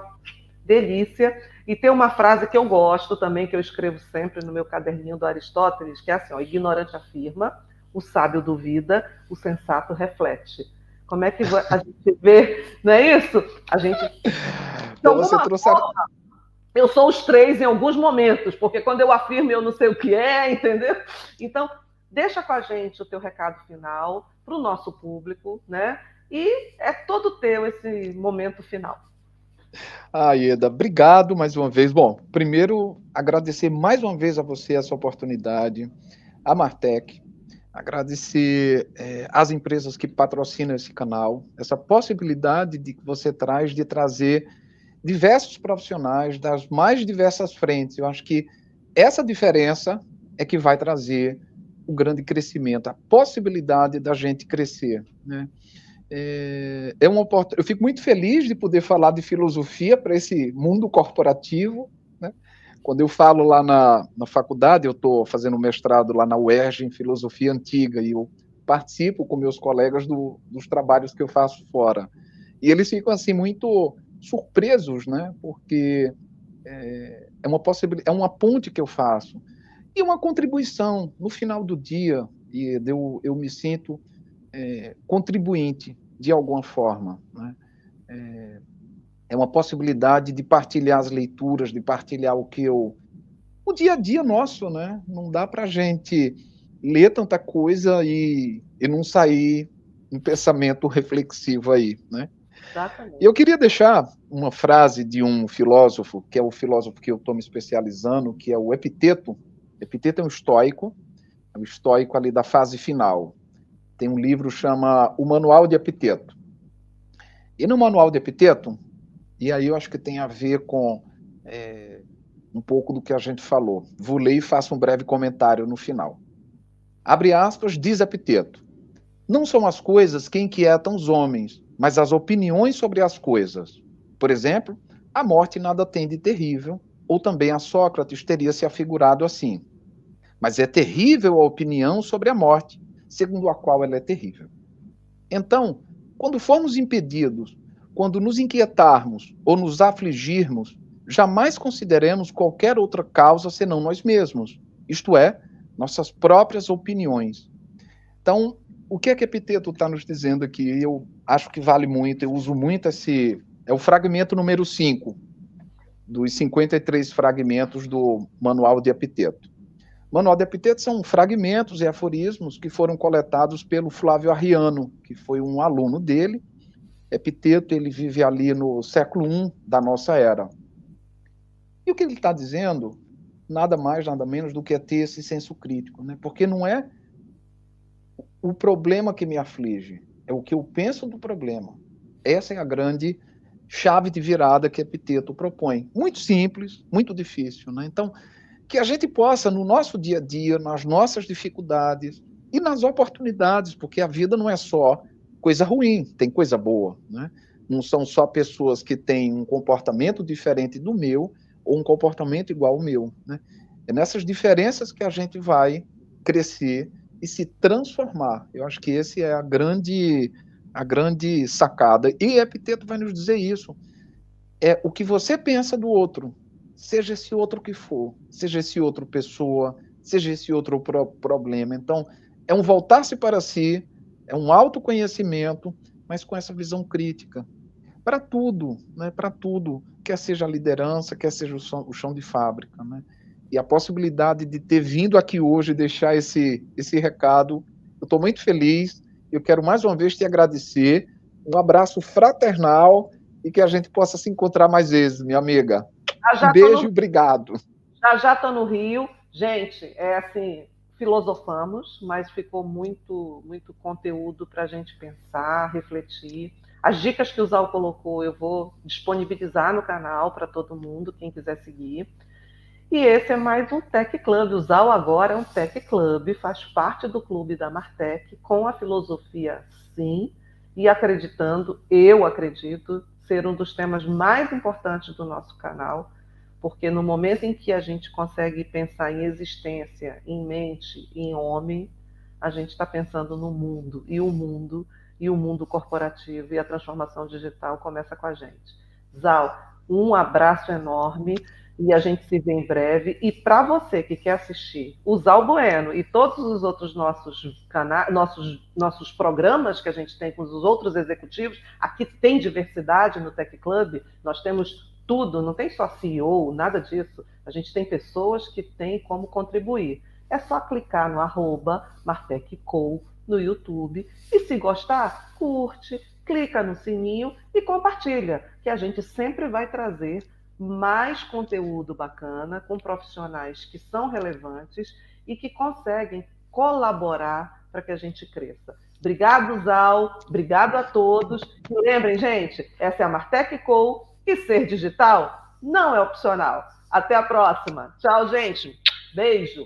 delícia. E tem uma frase que eu gosto também, que eu escrevo sempre no meu caderninho do Aristóteles, que é assim, ó, o ignorante afirma, o sábio duvida, o sensato reflete. Como é que a gente vê, não é isso? A gente, de Então você alguma trouxe forma, eu sou os três em alguns momentos, porque quando eu afirmo eu não sei o que é, entendeu? Então, deixa com a gente o teu recado final para o nosso público, né? E é todo teu esse momento final. Ieda, obrigado mais uma vez. Bom, primeiro, agradecer mais uma vez a você essa oportunidade, a Martech, agradecer as empresas que patrocinam esse canal, essa possibilidade que você traz de trazer diversos profissionais das mais diversas frentes. Eu acho que essa diferença é que vai trazer o grande crescimento, a possibilidade da gente crescer, né? Eu fico muito feliz de poder falar de filosofia para esse mundo corporativo, né? Quando eu falo lá na faculdade, eu estou fazendo mestrado lá na UERJ em filosofia antiga e eu participo com meus colegas dos trabalhos que eu faço fora. E eles ficam assim muito surpresos, né? Porque é uma possibilidade, é uma ponte que eu faço e uma contribuição no final do dia e eu me sinto contribuinte de alguma forma, né? É uma possibilidade de partilhar as leituras, de partilhar o dia a dia nosso, né? Não dá para a gente ler tanta coisa e não sair um pensamento reflexivo aí, né? E Exatamente. eu queria deixar uma frase de um filósofo, que é o filósofo que eu estou me especializando, que é o Epiteto. Epiteto é um estoico ali da fase final. Tem um livro que chama O Manual de Epiteto. E no Manual de Epiteto, e aí eu acho que tem a ver com um pouco do que a gente falou. Vou ler e faço um breve comentário no final. Abre aspas, diz Epiteto. Não são as coisas que inquietam os homens, mas as opiniões sobre as coisas. Por exemplo, a morte nada tem de terrível, ou também a Sócrates teria se afigurado assim. Mas é terrível a opinião sobre a morte, segundo a qual ela é terrível. Então, quando formos impedidos, quando nos inquietarmos ou nos afligirmos, jamais consideremos qualquer outra causa senão nós mesmos, isto é, nossas próprias opiniões. Então, o que é que Epiteto está nos dizendo aqui? Eu acho que vale muito, eu uso muito esse. É o fragmento número 5 dos 53 fragmentos do Manual de Epiteto. O Manual de Epiteto são fragmentos e aforismos que foram coletados pelo Flávio Arriano, que foi um aluno dele. Epiteto, ele vive ali no século I da nossa era. E o que ele está dizendo, nada mais, nada menos do que é ter esse senso crítico, né? Porque não é o problema que me aflige, é o que eu penso do problema. Essa é a grande chave de virada que Epiteto propõe. Muito simples, muito difícil, né? Então, que a gente possa, no nosso dia a dia, nas nossas dificuldades e nas oportunidades, porque a vida não é só coisa ruim, tem coisa boa, né? Não são só pessoas que têm um comportamento diferente do meu ou um comportamento igual ao meu, né? É nessas diferenças que a gente vai crescer e se transformar. Eu acho que esse é a grande sacada. E Epiteto vai nos dizer isso. É o que você pensa do outro, seja esse outro que for, seja esse outro pessoa, seja esse outro problema. Então, é um voltar-se para si, é um autoconhecimento, mas com essa visão crítica. Para tudo, né? Para tudo, quer seja a liderança, quer seja o chão de fábrica, né? e a possibilidade de ter vindo aqui hoje deixar esse recado. Eu estou muito feliz, eu quero mais uma vez te agradecer, um abraço fraternal e que a gente possa se encontrar mais vezes, minha amiga. Um beijo e obrigado. Já estou no Rio. Gente, é assim, filosofamos, mas ficou muito conteúdo para a gente pensar, refletir. As dicas que o Zal colocou eu vou disponibilizar no canal para todo mundo, quem quiser seguir. E esse é mais um Tech Club. O Zal agora é um Tech Club, faz parte do clube da Martech, com a filosofia sim, e acreditando, eu acredito, ser um dos temas mais importantes do nosso canal, porque no momento em que a gente consegue pensar em existência, em mente, em homem, a gente está pensando no mundo, e o mundo corporativo e a transformação digital começa com a gente. Zal, um abraço enorme e a gente se vê em breve. E para você que quer assistir o Zal Bueno e todos os outros nossos programas que a gente tem com os outros executivos, aqui tem diversidade no Tech Club, nós temos tudo, não tem só CEO, nada disso. A gente tem pessoas que têm como contribuir. É só clicar no @martechco no YouTube e se gostar, curte, clica no sininho e compartilha, que a gente sempre vai trazer mais conteúdo bacana com profissionais que são relevantes e que conseguem colaborar para que a gente cresça. Obrigado, Zal. Obrigado a todos. E lembrem, gente, essa é a Martech Co. E ser digital não é opcional. Até a próxima. Tchau, gente. Beijo.